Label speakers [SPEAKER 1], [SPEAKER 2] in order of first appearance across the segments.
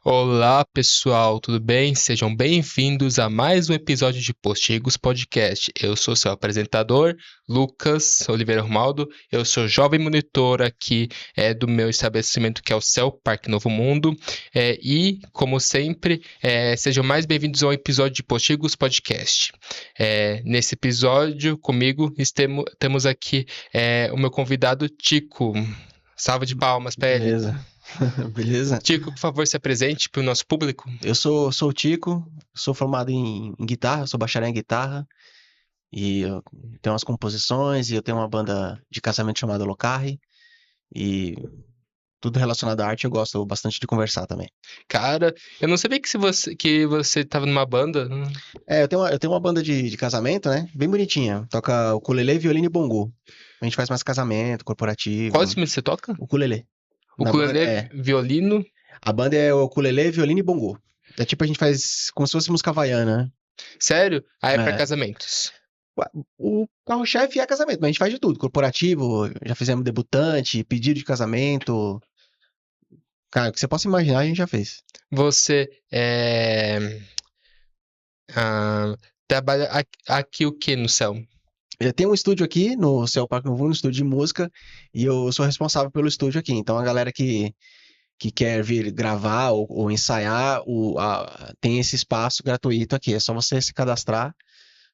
[SPEAKER 1] Olá, pessoal, tudo bem? Sejam bem-vindos a mais um episódio de Postigos Podcast. Eu sou seu apresentador, Lucas Oliveira Romaldo. Eu sou jovem monitor aqui do meu estabelecimento, que é o Céu Parque Novo Mundo. Como sempre, sejam mais bem-vindos ao episódio de Postigos Podcast. Nesse episódio, comigo, temos aqui o meu convidado, Tico. Salva de palmas pra ele.
[SPEAKER 2] Beleza. Beleza?
[SPEAKER 1] Tico, por favor, se apresente para o nosso público.
[SPEAKER 2] Eu sou o Tico, sou formado em guitarra, sou bacharel em guitarra e eu tenho umas composições e eu tenho uma banda de casamento chamada Locarre e tudo relacionado à arte eu gosto bastante de conversar também.
[SPEAKER 1] Cara, eu não sabia que você tava numa banda.
[SPEAKER 2] Eu tenho uma banda de casamento, né? Bem bonitinha. Toca ukulele, violino e bongo. A gente faz mais casamento,
[SPEAKER 1] Qual
[SPEAKER 2] corporativo,
[SPEAKER 1] instrumento você toca?
[SPEAKER 2] ukulele. Na banda,
[SPEAKER 1] Ukulele, violino.
[SPEAKER 2] a banda é o ukulele, violino e bongo. É tipo a gente faz como se fosse música havaiana,
[SPEAKER 1] Sério? Ah, é pra
[SPEAKER 2] né?
[SPEAKER 1] casamentos.
[SPEAKER 2] O carro-chefe é casamento, mas a gente faz de tudo. Corporativo, já fizemos debutante, pedido de casamento. Cara, o que você possa imaginar, a gente já fez.
[SPEAKER 1] Você trabalha aqui o que no céu?
[SPEAKER 2] Eu tenho um estúdio aqui no Céu Parque Novo, um estúdio de música, e eu sou responsável pelo estúdio aqui. Então a galera que quer vir gravar ou ensaiar, tem esse espaço gratuito aqui. É só você se cadastrar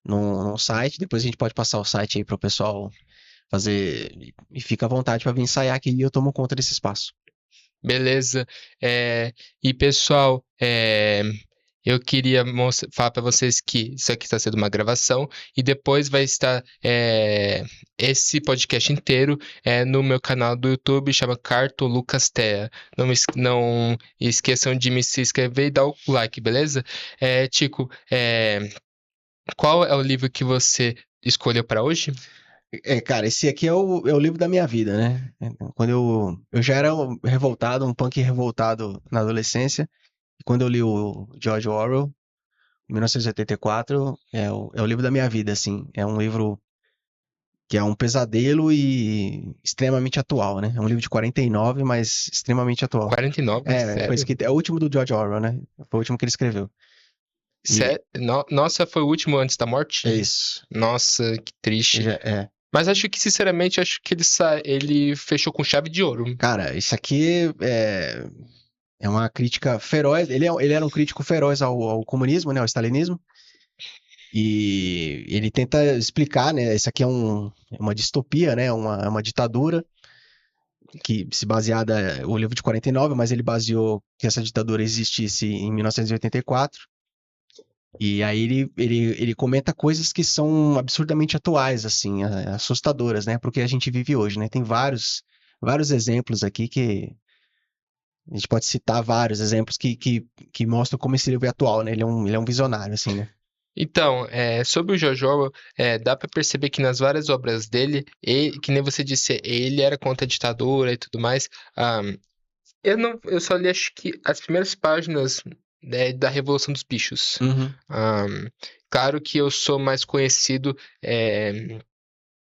[SPEAKER 2] no site, depois a gente pode passar o site aí pro pessoal fazer. E fica à vontade para vir ensaiar aqui e eu tomo conta desse espaço.
[SPEAKER 1] Beleza. E pessoal, eu queria falar para vocês que isso aqui está sendo uma gravação e depois vai estar esse podcast inteiro no meu canal do YouTube, chama Carto Lucas Terra. Não esqueçam de me se inscrever e dar o like, beleza? Tico, qual é o livro que você escolheu para hoje?
[SPEAKER 2] Cara, esse aqui é o livro da minha vida, né? Quando eu já era revoltado, um punk revoltado na adolescência, e quando eu li o George Orwell, 1984, é o livro da minha vida, assim. É um livro que é um pesadelo e extremamente atual, né? É um livro de 49, mas extremamente atual.
[SPEAKER 1] 49,
[SPEAKER 2] Foi
[SPEAKER 1] sério?
[SPEAKER 2] escrito, é o último do George Orwell, né? Foi o último que ele escreveu. E
[SPEAKER 1] Nossa, foi o último antes da morte?
[SPEAKER 2] é isso.
[SPEAKER 1] Nossa, que triste.
[SPEAKER 2] É.
[SPEAKER 1] Mas acho que, sinceramente, acho que ele fechou com chave de ouro.
[SPEAKER 2] Cara, isso aqui é uma crítica feroz. Ele era um crítico feroz ao comunismo, né, ao stalinismo. E ele tenta explicar, né? Isso aqui é uma distopia, né? É uma ditadura que se baseada o livro de 49, mas ele baseou que essa ditadura existisse em 1984. E aí ele comenta coisas que são absurdamente atuais, assim, assustadoras, né? Porque a gente vive hoje, né? Tem vários exemplos aqui que a gente pode citar vários exemplos que mostram como esse livro é atual, né? Ele é um visionário, assim, né?
[SPEAKER 1] Então, sobre o George Orwell, dá pra perceber que nas várias obras dele, que nem você disse, ele era contra a ditadura e tudo mais. ah, eu só li, acho que as primeiras páginas, da Revolução dos Bichos.
[SPEAKER 2] Uhum.
[SPEAKER 1] Ah, claro que eu sou mais conhecido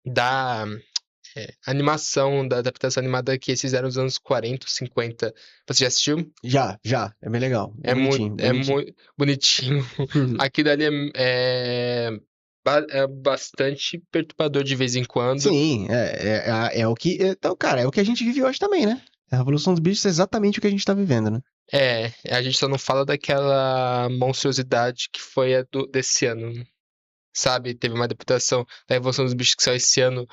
[SPEAKER 1] da animação, da adaptação animada que eles fizeram nos anos 40, 50. Você já assistiu?
[SPEAKER 2] Já. É bem legal. É bonitinho, bem
[SPEAKER 1] É
[SPEAKER 2] bonitinho.
[SPEAKER 1] muito bonitinho. Aquilo ali é bastante perturbador de vez em quando.
[SPEAKER 2] Sim, é o que. Então, cara, é o que a gente vive hoje também, né? A Revolução dos Bichos é exatamente o que a gente tá vivendo, né?
[SPEAKER 1] A gente só não fala daquela monstruosidade que foi desse ano. Sabe? Teve uma adaptação da Revolução dos Bichos que saiu esse ano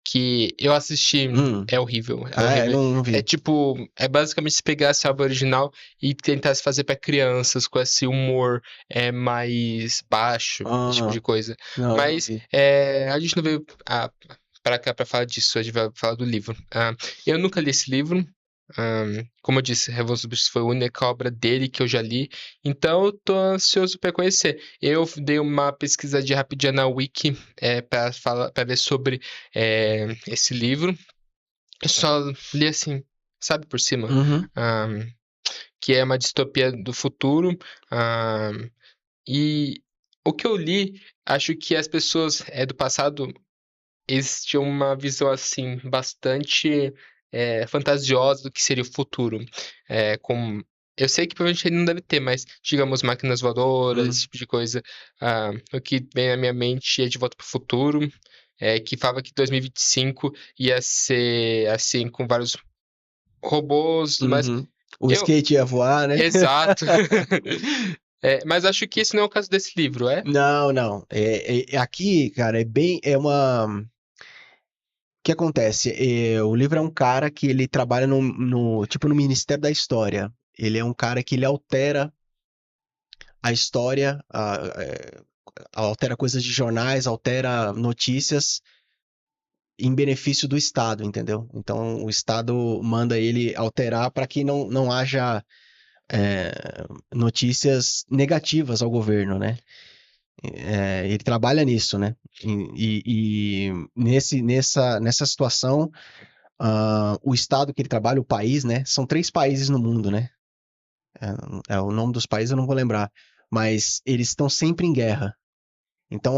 [SPEAKER 1] que eu assisti.
[SPEAKER 2] Hum.
[SPEAKER 1] É horrível, é
[SPEAKER 2] Ah,
[SPEAKER 1] horrível.
[SPEAKER 2] não
[SPEAKER 1] É
[SPEAKER 2] vi.
[SPEAKER 1] tipo, é basicamente se pegasse a obra original e tentasse fazer pra crianças com esse humor mais baixo, esse tipo de
[SPEAKER 2] Ah,
[SPEAKER 1] coisa.
[SPEAKER 2] não, eu não
[SPEAKER 1] Mas
[SPEAKER 2] vi.
[SPEAKER 1] a gente não veio pra cá pra falar disso, a gente vai falar do livro. Eu nunca li esse livro. Como eu disse, Revolução dos Bichos foi a única obra dele que eu já li, então eu tô ansioso pra conhecer. Eu dei uma pesquisa de rapidinha na Wiki para falar, para ver sobre esse livro. Eu só li assim, sabe, por cima,
[SPEAKER 2] Uhum.
[SPEAKER 1] Ahn, que é uma distopia do futuro. E o que eu li, acho que as pessoas do passado eles tinham uma visão assim bastante fantasiosa do que seria o futuro, com Eu sei que provavelmente ele não deve ter, mas, digamos, máquinas voadoras, esse
[SPEAKER 2] Hum,
[SPEAKER 1] tipo de coisa. O que vem na minha mente é De Volta para o Futuro, que falava que 2025 ia ser assim, com vários robôs, mas
[SPEAKER 2] uhum. O
[SPEAKER 1] eu.
[SPEAKER 2] skate ia voar, né?
[SPEAKER 1] Exato. Mas acho que esse não é o caso desse livro, é?
[SPEAKER 2] Não, não. Aqui, cara, é uma. O que acontece? O livro é um cara que ele trabalha tipo no Ministério da História. Ele é um cara que ele altera a história, altera coisas de jornais, altera notícias em benefício do Estado, entendeu? Então o Estado manda ele alterar para que não haja é, notícias negativas ao governo, né? Ele trabalha nisso, né? Nessa situação, o estado que ele trabalha, o país, né? São 3 países no mundo, né? O nome dos países eu não vou lembrar, mas eles estão sempre em guerra. Então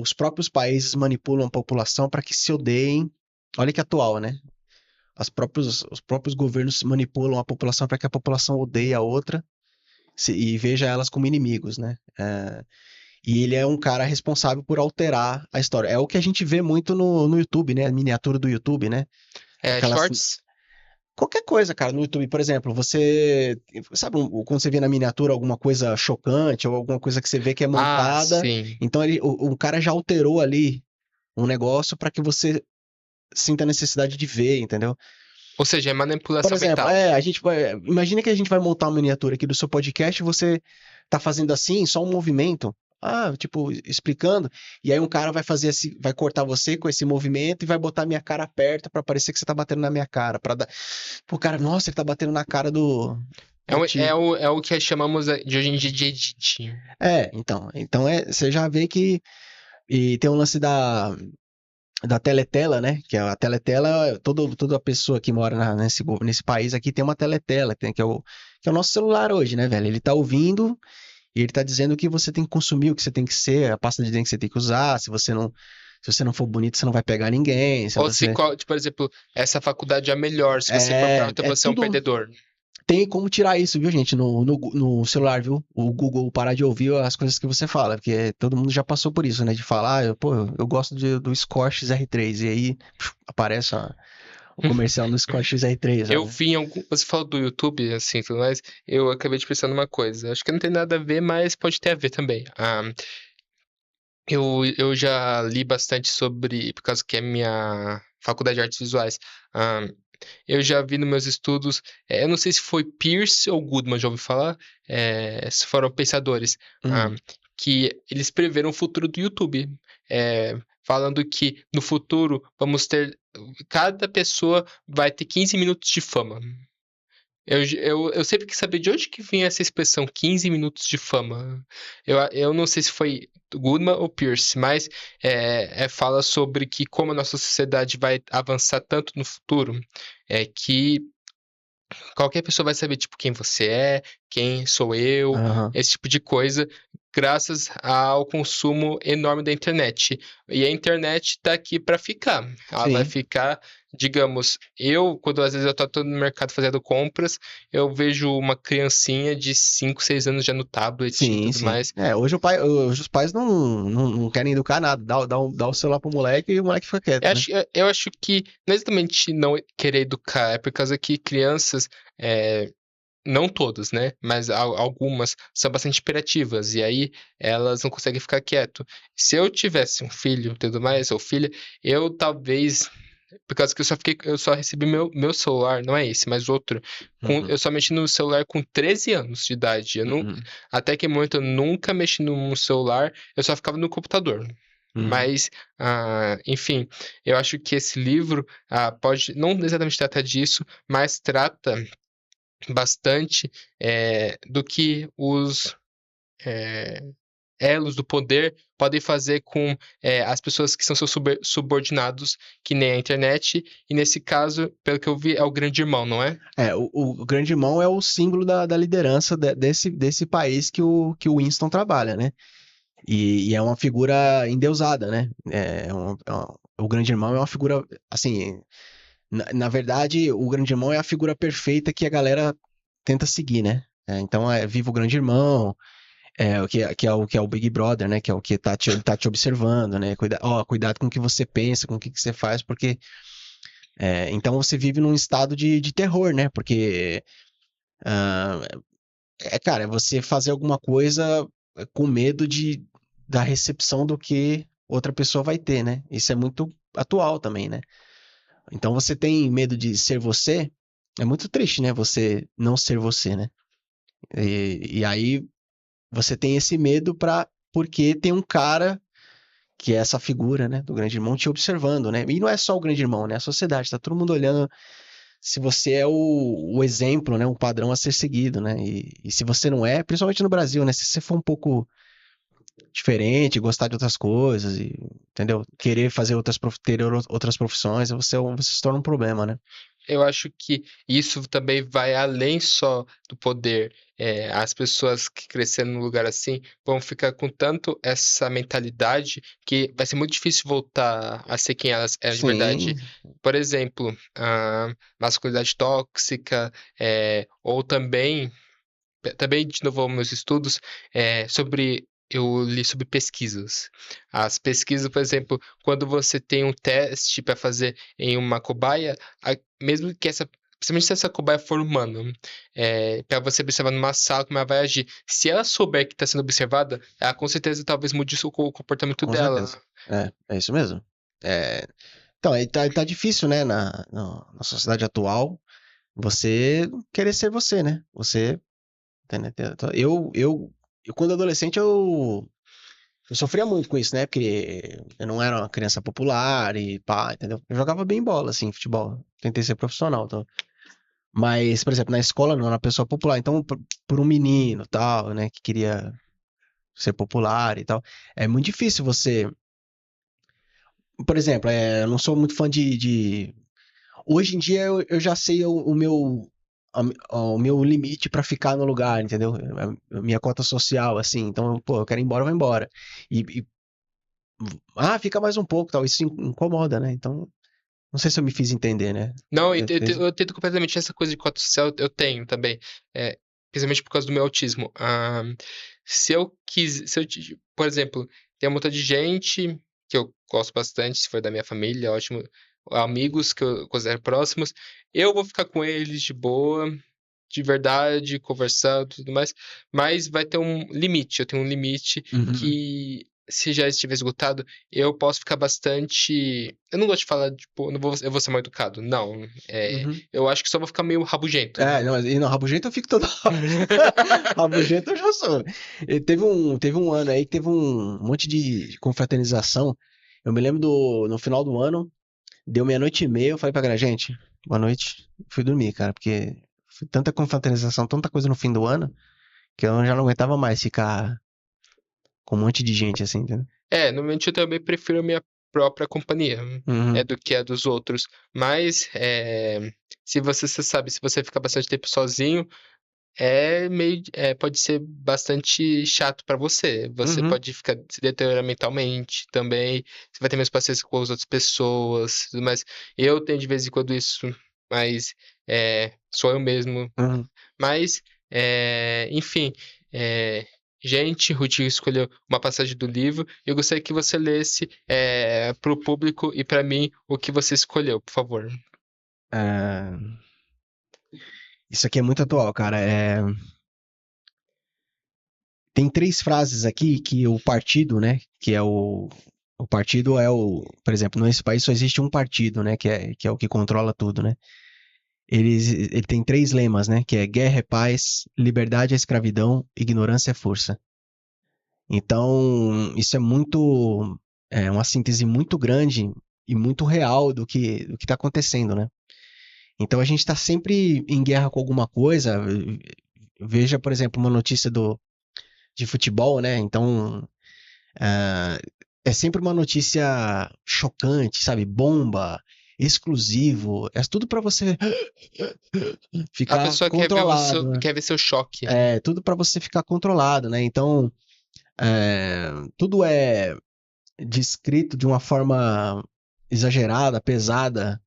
[SPEAKER 2] os próprios países manipulam a população para que se odeiem. Olha que atual, né? Os próprios governos manipulam a população para que a população odeie a outra e veja elas como inimigos, né? E ele é um cara responsável por alterar a história. É o que a gente vê muito no YouTube, né? A miniatura do YouTube, né? Aquelas.
[SPEAKER 1] Shorts?
[SPEAKER 2] Qualquer coisa, cara, no YouTube, por exemplo, você. Sabe quando você vê na miniatura alguma coisa chocante ou alguma coisa que você vê que é
[SPEAKER 1] Ah,
[SPEAKER 2] montada?
[SPEAKER 1] sim.
[SPEAKER 2] Então o cara já alterou ali um negócio para que você sinta a necessidade de ver, entendeu?
[SPEAKER 1] Ou seja, é
[SPEAKER 2] Por
[SPEAKER 1] manipulação
[SPEAKER 2] exemplo,
[SPEAKER 1] mental.
[SPEAKER 2] imagina que a gente vai montar uma miniatura aqui do seu podcast e você tá fazendo assim, só um movimento. Tipo, explicando, e aí um cara vai fazer assim, vai cortar você com esse movimento e vai botar a minha cara perto pra parecer que você tá batendo na minha cara, para dar, pô, cara, nossa, ele tá batendo na cara
[SPEAKER 1] É,
[SPEAKER 2] do
[SPEAKER 1] o-
[SPEAKER 2] tio.
[SPEAKER 1] é, o, é o que chamamos de hoje em dia de edit.
[SPEAKER 2] Então você já vê que e tem um lance da teletela, né? Que a teletela, toda pessoa que mora nesse país aqui tem uma teletela, que é o nosso celular hoje, né, velho? Ele tá ouvindo e ele tá dizendo o que você tem que consumir, o que você tem que ser, a pasta de dente que você tem que usar, se você não for bonito, você não vai pegar ninguém, se
[SPEAKER 1] Ou se,
[SPEAKER 2] você...
[SPEAKER 1] tipo, por exemplo, essa faculdade é a melhor, se você for pra
[SPEAKER 2] É,
[SPEAKER 1] outra,
[SPEAKER 2] é
[SPEAKER 1] você é um
[SPEAKER 2] tudo...
[SPEAKER 1] perdedor.
[SPEAKER 2] Tem como tirar isso, viu, gente, no celular, viu? O Google parar de ouvir as coisas que você fala, porque todo mundo já passou por isso, né? De falar, pô, eu gosto do Score XR3, e aí aparece o comercial no Score XR3,
[SPEAKER 1] Eu
[SPEAKER 2] sabe?
[SPEAKER 1] vi em algum. Você falou do YouTube, assim, tudo mais. Eu acabei de pensar numa coisa. Acho que não tem nada a ver, mas pode ter a ver também. Eu já li bastante sobre. Por causa que é minha faculdade de artes visuais. Ah, eu já vi nos meus estudos. Eu não sei se foi Pierce ou Goodman, já ouvi falar. Se foram pensadores. ah,
[SPEAKER 2] Hum,
[SPEAKER 1] que eles preveram o futuro do YouTube. Falando que no futuro vamos ter. Cada pessoa vai ter 15 minutos de fama. Eu sempre quis saber de onde que vinha essa expressão 15 minutos de fama. Eu não sei se foi Goodman ou Pierce, mas fala sobre que como a nossa sociedade vai avançar tanto no futuro, que qualquer pessoa vai saber, tipo, quem você é, quem sou eu,
[SPEAKER 2] aham.
[SPEAKER 1] esse tipo de coisa, graças ao consumo enorme da internet. E a internet tá aqui para ficar. Ela vai
[SPEAKER 2] Sim.
[SPEAKER 1] ficar, digamos, quando às vezes eu tô no mercado fazendo compras, eu vejo uma criancinha de 5, 6 anos já no tablet e
[SPEAKER 2] Sim,
[SPEAKER 1] tudo
[SPEAKER 2] sim.
[SPEAKER 1] mais.
[SPEAKER 2] Hoje os pais não querem educar nada. Dá o celular pro moleque e o moleque fica
[SPEAKER 1] Eu
[SPEAKER 2] quieto, né?
[SPEAKER 1] acho, eu acho que não é exatamente não querer educar, é por causa que crianças. Não todas, né? Mas algumas são bastante hiperativas e aí elas não conseguem ficar quieto. Se eu tivesse um filho e tudo mais, ou filha, eu talvez, por causa que eu só recebi meu celular, não é esse, mas outro,
[SPEAKER 2] Uhum,
[SPEAKER 1] eu só mexi no celular com 13 anos de idade.
[SPEAKER 2] uhum,
[SPEAKER 1] Até que momento eu nunca mexi no celular, eu só ficava no computador.
[SPEAKER 2] uhum.
[SPEAKER 1] Mas, enfim, eu acho que esse livro pode não exatamente tratar disso, mas trata bastante do que os é, elos do poder podem fazer com as pessoas que são seus subordinados, que nem a internet, e nesse caso, pelo que eu vi, é o grande irmão, não é?
[SPEAKER 2] O grande irmão é o símbolo da liderança desse país que o Winston trabalha, né? E é uma figura endeusada, né? O grande irmão é uma figura, assim, na verdade, o grande irmão é a figura perfeita que a galera tenta seguir, né? Então, viva o grande irmão, que é o Big Brother, né? Que é o que ele tá te observando, né? Cuidado com o que você pensa, com o que você faz, porque... então você vive num estado de terror, né? Porque, ah, cara, é você fazer alguma coisa com medo da recepção do que outra pessoa vai ter, né? Isso é muito atual também, né? Então você tem medo de ser você, é muito triste, né? Você não ser você, né? E aí você tem esse medo porque tem um cara que é essa figura, né, do grande irmão te observando, né? E não é só o grande irmão, né? A sociedade, tá todo mundo olhando se você é o exemplo, né? Um padrão a ser seguido, né? E se você não é, principalmente no Brasil, né? Se você for um pouco diferente, gostar de outras coisas, entendeu? Querer fazer ter outras profissões, você se torna um problema, né?
[SPEAKER 1] Eu acho que isso também vai além só do poder. As pessoas que cresceram num lugar assim vão ficar com tanto essa mentalidade que vai ser muito difícil voltar a ser quem elas eram de verdade.
[SPEAKER 2] Sim,
[SPEAKER 1] Por exemplo, a masculinidade tóxica, ou também, de novo, meus estudos, eu li sobre pesquisas. As pesquisas, por exemplo, quando você tem um teste para fazer em uma cobaia, mesmo que principalmente se essa cobaia for humana, para você observar numa sala como ela vai agir. Se ela souber que está sendo observada, ela com certeza talvez mude o comportamento
[SPEAKER 2] com
[SPEAKER 1] dela.
[SPEAKER 2] certeza. É isso mesmo. É, então, aí tá difícil, né, na sociedade atual, você querer ser você, né? Você, entendeu? Então, eu quando adolescente, eu sofria muito com isso, né? Porque eu não era uma criança popular e pá, entendeu? Eu jogava bem bola, assim, futebol. Tentei ser profissional, então. Mas, por exemplo, na escola não, era uma pessoa popular. Então, por um menino, tal, né, que queria ser popular e tal, é muito difícil você... Por exemplo, eu não sou muito fã hoje em dia eu já sei o meu limite pra ficar no lugar, entendeu? A minha cota social, assim. Então, pô, eu quero ir embora, eu vou embora. E, fica mais um pouco, tal. Isso incomoda, né? Então, não sei se eu me fiz entender, né?
[SPEAKER 1] Não,
[SPEAKER 2] Eu fiz-
[SPEAKER 1] eu entendo completamente essa coisa de cota social, eu tenho também, principalmente por causa do meu autismo. Por exemplo, tem um montão de gente que eu gosto bastante, se for da minha família, ótimo, amigos que eu considero próximos, eu vou ficar com eles de boa, de verdade, conversando e tudo mais, mas vai ter um limite, eu tenho um limite
[SPEAKER 2] Uhum,
[SPEAKER 1] que, se já estiver esgotado, eu posso ficar bastante. Eu não gosto de falar, tipo, eu vou ser mal educado. Não.
[SPEAKER 2] uhum.
[SPEAKER 1] Eu acho que só vou ficar meio rabugento.
[SPEAKER 2] Não, e no rabugento eu fico toda hora. Rabugento eu já sou. E teve um ano aí que teve um monte de confraternização. Eu me lembro no final do ano, deu meia-noite e meia, eu falei pra galera, gente, boa noite. Fui dormir, cara, porque foi tanta confraternização, tanta coisa no fim do ano, que eu já não aguentava mais ficar com um monte de gente assim, entendeu?
[SPEAKER 1] Normalmente eu também prefiro a minha própria companhia,
[SPEAKER 2] Uhum,
[SPEAKER 1] do que a dos outros. Mas, se você sabe, se você ficar bastante tempo sozinho, pode ser bastante chato pra você. Você
[SPEAKER 2] uhum,
[SPEAKER 1] pode ficar se deteriorar mentalmente também. Você vai ter menos paciência com as outras pessoas, tudo mais. Eu tenho de vez em quando isso, mas sou eu mesmo.
[SPEAKER 2] uhum.
[SPEAKER 1] Mas, enfim, é, gente, Ruth escolheu uma passagem do livro. Eu gostaria que você lesse para o público e para mim o que você escolheu, por favor.
[SPEAKER 2] É, isso aqui é muito atual, cara. Tem três frases aqui que o partido, né, que é o partido por exemplo, nesse país só existe um partido, né, que é o que controla tudo, né? Ele tem três lemas, né, que é guerra é paz, liberdade é escravidão, ignorância é força. Então, isso é uma síntese muito grande e muito real do que está acontecendo, né? Então a gente está sempre em guerra com alguma coisa. Veja, por exemplo, uma notícia de futebol, né? Então, ah, é sempre uma notícia chocante, sabe? Bomba, exclusivo, é tudo para você
[SPEAKER 1] A
[SPEAKER 2] ficar
[SPEAKER 1] pessoa
[SPEAKER 2] controlado, né?
[SPEAKER 1] quer ver seu choque.
[SPEAKER 2] É tudo para você ficar controlado, né? Então, tudo é descrito de uma forma exagerada, pesada,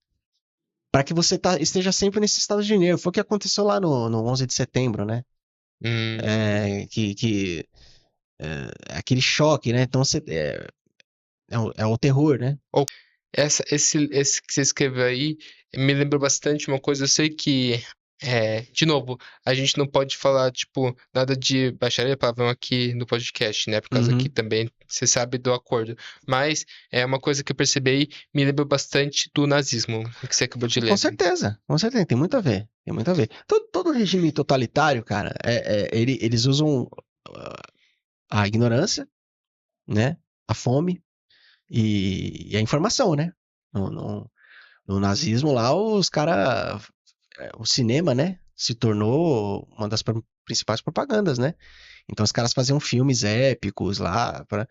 [SPEAKER 2] para que você esteja sempre nesse estado de nervo. Foi o que aconteceu lá no 11 de setembro, né?
[SPEAKER 1] Hum.
[SPEAKER 2] Aquele choque, né? Então é o terror, né?
[SPEAKER 1] Ou esse que você escreveu aí me lembrou bastante uma coisa. Eu sei que, de novo, a gente não pode falar, tipo, nada de baixaria palavrão aqui no podcast, né? Por causa que
[SPEAKER 2] Uhum.
[SPEAKER 1] também você sabe do acordo. Mas é uma coisa que eu percebi aí, me lembrou bastante do nazismo, que você acabou de
[SPEAKER 2] Com
[SPEAKER 1] ler.
[SPEAKER 2] certeza, com certeza, tem muito a ver, tem muito a ver. Todo regime totalitário, cara, eles usam a ignorância, né? A fome e a informação, né? No, no- no nazismo lá, o cinema, né? Se tornou uma das principais propagandas, né? Então os caras faziam filmes épicos lá para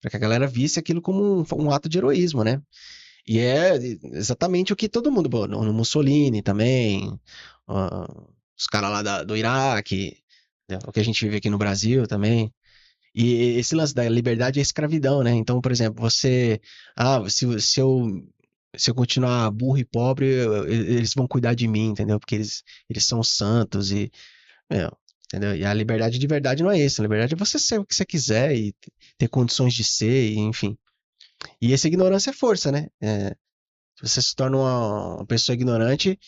[SPEAKER 2] que a galera visse aquilo como um ato de heroísmo, né? E é exatamente o que todo mundo, bom, no Mussolini também, ah, os caras lá do Iraque, né, o que a gente vive aqui no Brasil também. E esse lance da liberdade é escravidão, né? Então, por exemplo, se eu continuar burro e pobre, eles vão cuidar de mim, entendeu? Porque eles são santos meu, entendeu? E a liberdade de verdade não é isso. A liberdade é você ser o que você quiser e ter condições de ser, e, enfim. E essa ignorância é força, né? Se você se torna uma pessoa ignorante,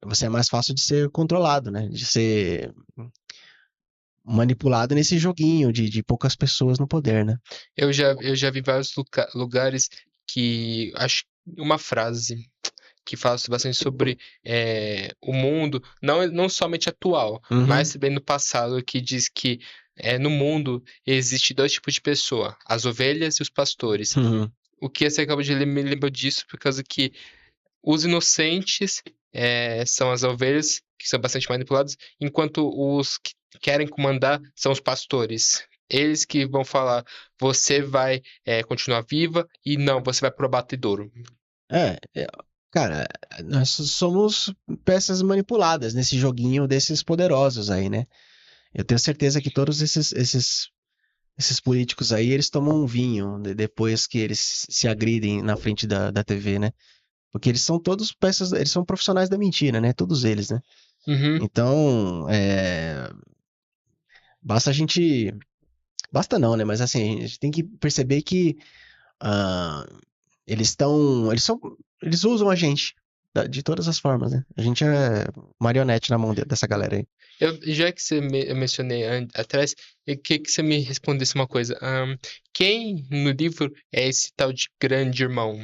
[SPEAKER 2] você é mais fácil de ser controlado, né? De ser manipulado nesse joguinho de poucas pessoas no poder, né?
[SPEAKER 1] Eu já vi vários lugares que acho uma frase que fala bastante sobre o mundo, não somente atual,
[SPEAKER 2] Uhum,
[SPEAKER 1] mas também no passado, que diz que no mundo existe dois tipos de pessoa, as ovelhas e os pastores.
[SPEAKER 2] uhum.
[SPEAKER 1] O que você acabou de ler me lembrou disso, por causa que os inocentes são as ovelhas, que são bastante manipulados, enquanto os que querem comandar são os pastores. Eles que vão falar, você vai continuar viva e não, você vai pro abatedouro.
[SPEAKER 2] É, cara, nós somos peças manipuladas nesse joguinho desses poderosos aí, né? Eu tenho certeza que todos esses políticos aí, eles tomam um vinho depois que eles se agridem na frente da TV, né? Porque eles são todos peças, eles são profissionais da mentira, né? Todos eles, né?
[SPEAKER 1] Uhum.
[SPEAKER 2] Então, basta a gente. Basta não, né? Mas assim, a gente tem que perceber que ah, eles estão. Eles usam a gente de todas as formas, né? A gente é marionete na mão dessa galera aí.
[SPEAKER 1] Já que eu mencionei atrás, eu queria que você me respondesse uma coisa. Quem no livro é esse tal de grande irmão?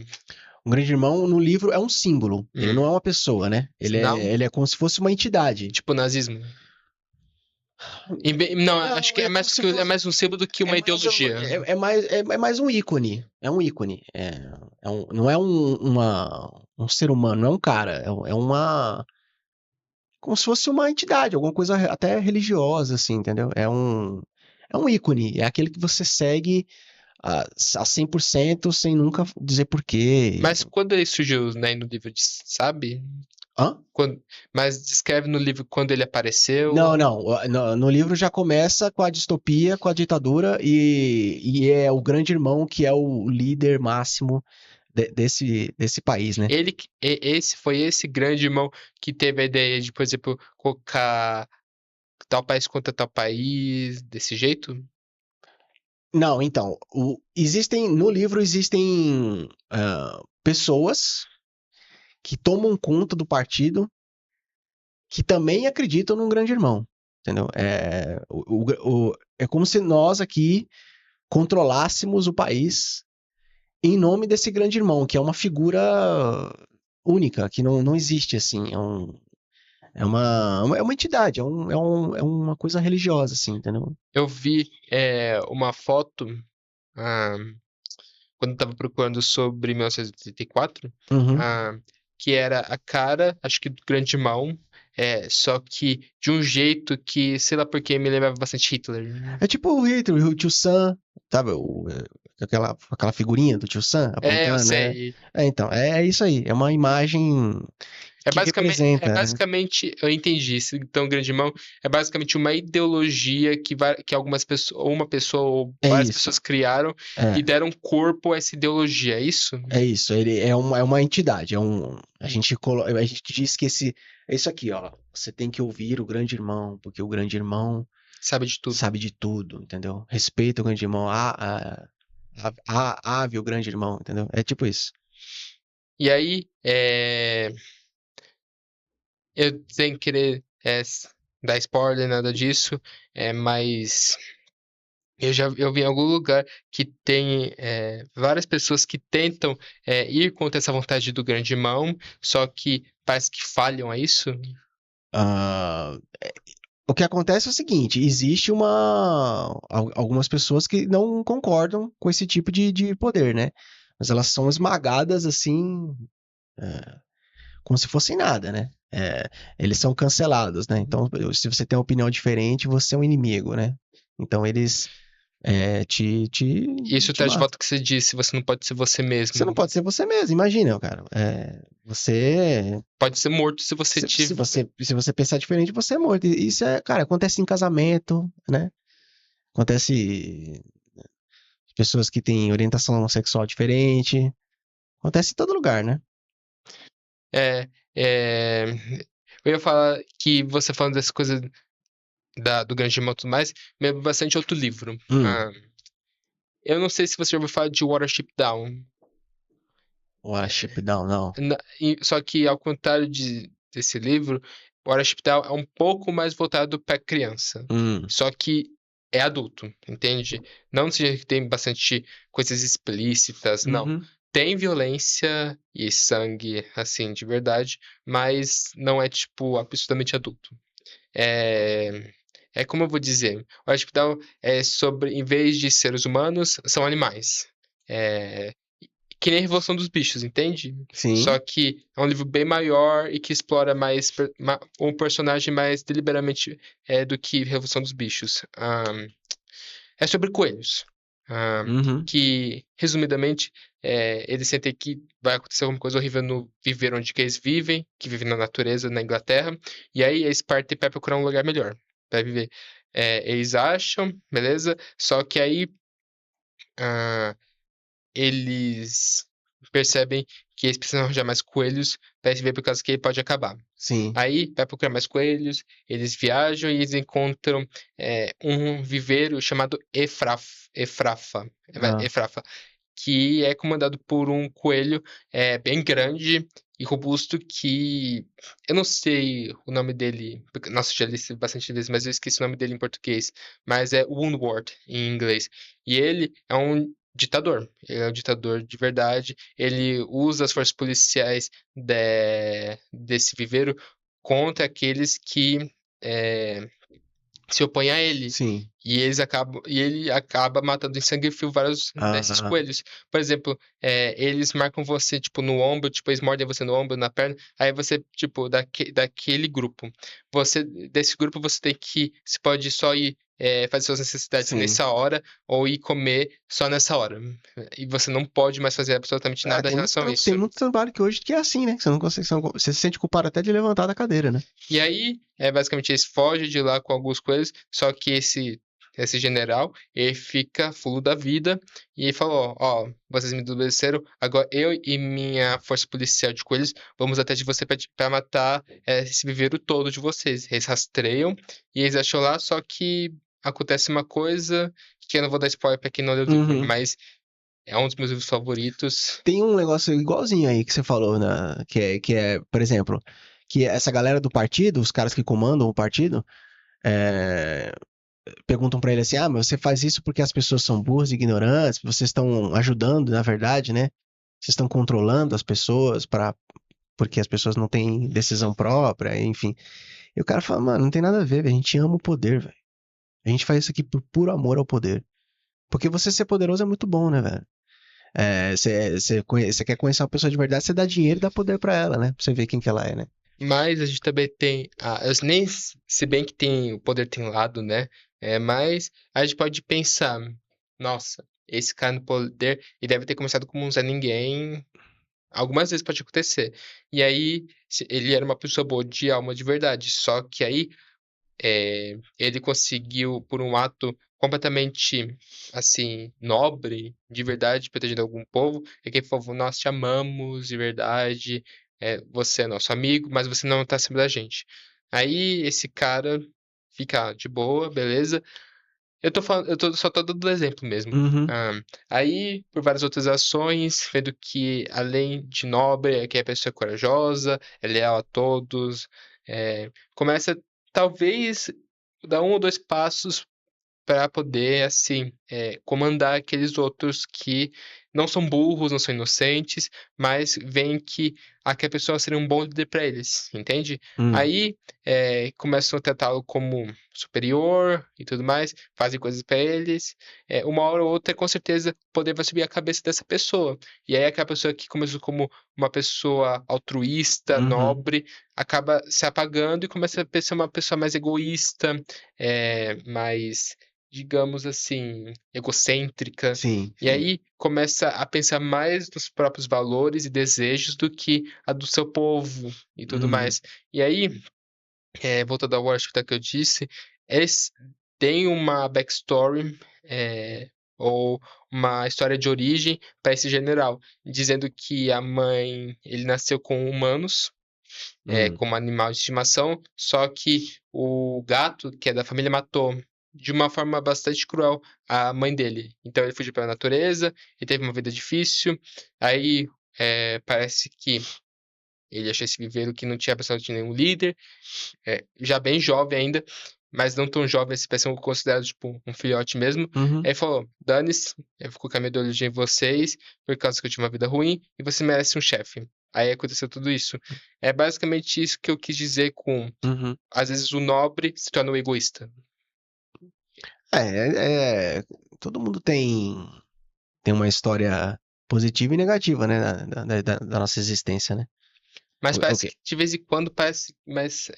[SPEAKER 2] O grande irmão no livro é um símbolo. Ele não é
[SPEAKER 1] Hum,
[SPEAKER 2] uma pessoa, né?
[SPEAKER 1] Sinal?
[SPEAKER 2] Ele é como se fosse uma entidade.
[SPEAKER 1] Tipo nazismo? Não, acho
[SPEAKER 2] Não,
[SPEAKER 1] que
[SPEAKER 2] é como se
[SPEAKER 1] é
[SPEAKER 2] fosse.
[SPEAKER 1] mais um símbolo do que
[SPEAKER 2] É
[SPEAKER 1] uma
[SPEAKER 2] mais um,
[SPEAKER 1] ideologia.
[SPEAKER 2] é mais um ícone. É um ícone. Não é um ser humano, não é um cara. É uma. Como se fosse uma entidade, alguma coisa até religiosa, assim, entendeu? É um ícone. É aquele que você segue a 100% sem nunca dizer porquê.
[SPEAKER 1] Mas quando ele surgiu, né, no livro, sabe?
[SPEAKER 2] Hã?
[SPEAKER 1] Quando, mas descreve no livro quando ele
[SPEAKER 2] Não,
[SPEAKER 1] apareceu.
[SPEAKER 2] não. No livro já começa com a distopia, com a ditadura, e é o grande irmão que é o líder máximo desse país, né?
[SPEAKER 1] Esse foi esse grande irmão que teve a ideia de, por exemplo, colocar tal país contra tal país, desse jeito?
[SPEAKER 2] Não, então, no livro existem pessoas que tomam conta do partido que também acreditam num grande irmão, entendeu? É como se nós aqui controlássemos o país em nome desse grande irmão, que é uma figura única, que não existe assim, é uma entidade, é uma coisa religiosa, assim, entendeu?
[SPEAKER 1] Eu vi uma foto ah, quando eu tava procurando sobre 1984,
[SPEAKER 2] Uhum.
[SPEAKER 1] ah, que era a cara, acho que do grande irmão, só que de um jeito que, sei lá por que, me lembrava bastante Hitler.
[SPEAKER 2] É tipo o Hitler, o Tio Sam, sabe? Aquela figurinha do Tio Sam
[SPEAKER 1] Eu
[SPEAKER 2] apontando, né?
[SPEAKER 1] sei.
[SPEAKER 2] Então, é isso aí. É uma imagem que representa, né?
[SPEAKER 1] basicamente, eu entendi isso. Então, grande irmão é basicamente uma ideologia que algumas pessoas, ou uma pessoa, ou
[SPEAKER 2] É
[SPEAKER 1] várias
[SPEAKER 2] isso.
[SPEAKER 1] pessoas criaram e
[SPEAKER 2] É,
[SPEAKER 1] deram corpo a essa ideologia, é isso?
[SPEAKER 2] é isso. Ele é uma entidade. A gente diz que é isso aqui, ó. Você tem que ouvir o grande irmão, porque o grande irmão
[SPEAKER 1] Sabe de tudo.
[SPEAKER 2] sabe de tudo, entendeu? Respeita o grande irmão. Ave o grande irmão, entendeu? É tipo isso.
[SPEAKER 1] E aí, eu sem querer dar spoiler, nada disso, mas eu vi em algum lugar que tem várias pessoas que tentam ir contra essa vontade do grande irmão, só que parece que falham a isso.
[SPEAKER 2] Ah, o que acontece é o seguinte: existe algumas pessoas que não concordam com esse tipo de poder, né? Mas elas são esmagadas assim, é, como se fossem nada, né? Eles são cancelados, né? Então, se você tem uma opinião diferente, você é um inimigo, né? Então eles
[SPEAKER 1] Isso
[SPEAKER 2] te
[SPEAKER 1] traz de
[SPEAKER 2] matam.
[SPEAKER 1] volta o que você disse, você não pode ser você
[SPEAKER 2] Você não
[SPEAKER 1] mesmo.
[SPEAKER 2] pode ser você mesmo, imagina, cara. Você
[SPEAKER 1] Pode ser morto se você tiver.
[SPEAKER 2] se você pensar diferente, você é morto. E isso cara, acontece em casamento, né? Acontece pessoas que têm orientação sexual diferente. Acontece em todo lugar, né?
[SPEAKER 1] É, é, eu ia falar que você falando dessas coisas do grande irmão e tudo mais, me lembra bastante outro livro.
[SPEAKER 2] Hum,
[SPEAKER 1] Ah, eu não sei se você já ouviu falar de Watership Down.
[SPEAKER 2] Watership Down, não.
[SPEAKER 1] Só que, ao contrário desse livro, o Hospital é um pouco mais voltado para criança.
[SPEAKER 2] Hum,
[SPEAKER 1] Só que é adulto, entende? Não seja que tem bastante coisas explícitas, não.
[SPEAKER 2] uhum,
[SPEAKER 1] Tem violência e sangue, assim, de verdade, mas não é, tipo, absolutamente adulto. É, é como eu vou dizer, o Hospital é sobre, em vez de seres humanos, são animais. É, que nem Revolução dos Bichos, entende? Só
[SPEAKER 2] sim,
[SPEAKER 1] que é um livro bem maior e que explora mais um personagem mais deliberadamente do que Revolução dos Bichos. É sobre coelhos. Ahn,
[SPEAKER 2] uhum,
[SPEAKER 1] que, resumidamente, eles sentem que vai acontecer alguma coisa horrível no viver onde que eles vivem, que vivem na natureza, na Inglaterra, e aí eles partem para procurar um lugar melhor para viver. Eles acham, beleza? Só que aí ah, eles percebem que eles precisam arranjar mais coelhos para viver por causa que ele pode acabar.
[SPEAKER 2] sim.
[SPEAKER 1] Aí, vai procurar mais coelhos, eles viajam e eles encontram um viveiro chamado Efrafa,
[SPEAKER 2] Ah,
[SPEAKER 1] Efrafa, que é comandado por um coelho bem grande e robusto que eu não sei o nome dele, nossa, já li isso bastante vezes, mas eu esqueci o nome dele em português, mas é Woundwort em inglês. E ele é um ditador, ele é um ditador de verdade, ele usa as forças policiais desse viveiro contra aqueles que é, se opõem a ele.
[SPEAKER 2] sim.
[SPEAKER 1] E ele acaba matando em sangue frio vários desses
[SPEAKER 2] Ah,
[SPEAKER 1] coelhos. Por exemplo, eles marcam você, tipo, no ombro, tipo, eles mordem você no ombro, na perna, aí você, tipo, daquele grupo. Desse grupo, você tem que, você pode só ir fazer suas necessidades
[SPEAKER 2] sim.
[SPEAKER 1] nessa hora, ou ir comer só nessa hora. E você não pode mais fazer absolutamente nada em relação a
[SPEAKER 2] Tem
[SPEAKER 1] isso.
[SPEAKER 2] muito trabalho que hoje que é assim, né? Que você não consegue, você se sente culpado até de levantar da cadeira, né?
[SPEAKER 1] E aí, basicamente, eles fogem de lá com alguns coelhos, só que esse general, ele fica fulo da vida, e ele falou, ó, vocês me obedeceram, agora eu e minha força policial de coelhos vamos até de você pra matar esse viveiro todo de vocês. Eles rastreiam, e eles acham lá, só que acontece uma coisa, que eu não vou dar spoiler pra quem não leu o livro,
[SPEAKER 2] Uhum.
[SPEAKER 1] mas é um dos meus livros favoritos.
[SPEAKER 2] Tem um negócio igualzinho aí que você falou, por exemplo, que essa galera do partido, os caras que comandam o partido, é, perguntam pra ele assim: ah, mas você faz isso porque as pessoas são burras e ignorantes, vocês estão ajudando, na verdade, né? Vocês estão controlando as pessoas porque as pessoas não têm decisão própria, enfim. E o cara fala, mano, não tem nada a ver, velho, a gente ama o poder, velho. A gente faz isso aqui por puro amor ao poder. Porque você ser poderoso é muito bom, né, velho? Você quer conhecer uma pessoa de verdade, você dá dinheiro e dá poder pra ela, né? Pra você ver quem que ela é, né?
[SPEAKER 1] Mas a gente também tem, nem se bem que tem o poder tem lado, né? Mas a gente pode pensar, nossa, esse cara no poder, ele deve ter começado como um Zé Ninguém Algumas vezes pode acontecer. E aí, ele era uma pessoa boa de alma de verdade. Só que aí, ele conseguiu, por um ato completamente, assim, nobre, de verdade, protegendo algum povo, é que ele falou: nós te amamos de verdade, você é nosso amigo, mas você não tá acima da gente. Aí, esse cara fica de boa, beleza? Eu tô falando, só tô dando exemplo mesmo.
[SPEAKER 2] Uhum,
[SPEAKER 1] Ah, aí, por várias outras ações, vendo que além de nobre, é que a pessoa é corajosa, é leal a todos, começa talvez dar um ou dois passos para poder, assim, comandar aqueles outros que não são burros, não são inocentes, mas veem que aquela pessoa seria um bom líder para eles, entende?
[SPEAKER 2] hum,
[SPEAKER 1] Aí começam a tratá-lo como superior e tudo mais, fazem coisas para eles. Uma hora ou outra, com certeza, o poder vai subir a cabeça dessa pessoa. E aí aquela pessoa que começou como uma pessoa altruísta,
[SPEAKER 2] uhum.
[SPEAKER 1] nobre, acaba se apagando e começa a ser uma pessoa mais egoísta, mais, digamos assim, egocêntrica.
[SPEAKER 2] Sim,
[SPEAKER 1] E
[SPEAKER 2] sim.
[SPEAKER 1] aí começa a pensar mais nos próprios valores e desejos do que a do seu povo e tudo
[SPEAKER 2] Uhum,
[SPEAKER 1] mais. E aí, voltando ao Washington que eu disse, eles têm uma backstory, ou uma história de origem para esse general, dizendo que a mãe, ele nasceu com humanos,
[SPEAKER 2] hum,
[SPEAKER 1] como animal de estimação, só que o gato, que é da família, matou de uma forma bastante cruel a mãe dele. Então ele fugiu pela natureza, ele teve uma vida difícil, aí parece que ele achou esse viveiro que não tinha absolutamente nenhum líder, já bem jovem ainda, mas não tão jovem assim, para ser considerado tipo um filhote mesmo.
[SPEAKER 2] uhum.
[SPEAKER 1] Aí ele falou: dane-se, eu vou colocar minha ideologia em vocês, por causa que eu tive uma vida ruim, e você merece um chefe. Aí aconteceu tudo isso. É basicamente isso que eu quis dizer com,
[SPEAKER 2] Uhum.
[SPEAKER 1] às vezes, o nobre se torna o egoísta.
[SPEAKER 2] Todo mundo tem uma história positiva e negativa, né, da nossa existência, né?
[SPEAKER 1] Mas parece
[SPEAKER 2] Ok.
[SPEAKER 1] que de vez em quando parece, mas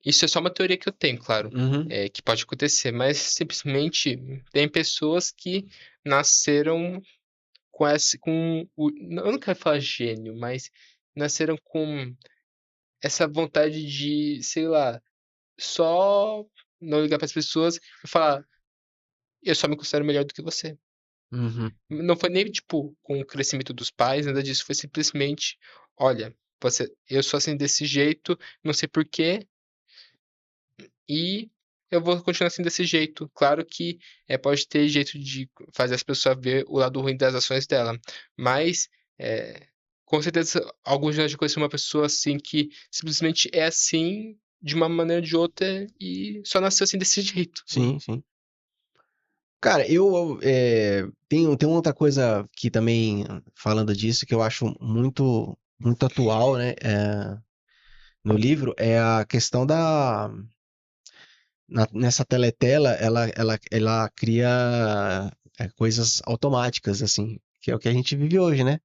[SPEAKER 1] isso é só uma teoria que eu tenho, claro,
[SPEAKER 2] Uhum,
[SPEAKER 1] que pode acontecer, mas simplesmente tem pessoas que nasceram eu não quero falar gênio, mas nasceram com essa vontade de, sei lá, só não ligar para as pessoas e falar: eu só me considero melhor do que você.
[SPEAKER 2] uhum.
[SPEAKER 1] Não foi nem, tipo, com o crescimento dos pais, nada disso. Foi simplesmente: olha, eu sou assim desse jeito, não sei por quê, e eu vou continuar assim desse jeito. Claro que pode ter jeito de fazer as pessoas ver o lado ruim das ações dela, mas é, com certeza alguns de nós já conhecem uma pessoa assim que simplesmente é assim de uma maneira ou de outra e só nasceu assim desse jeito.
[SPEAKER 2] Sim, sim. Cara, tem outra coisa que também, falando disso, que eu acho muito atual, né, no livro, é a questão nessa teletela, ela cria coisas automáticas, assim, que é o que a gente vive hoje, né?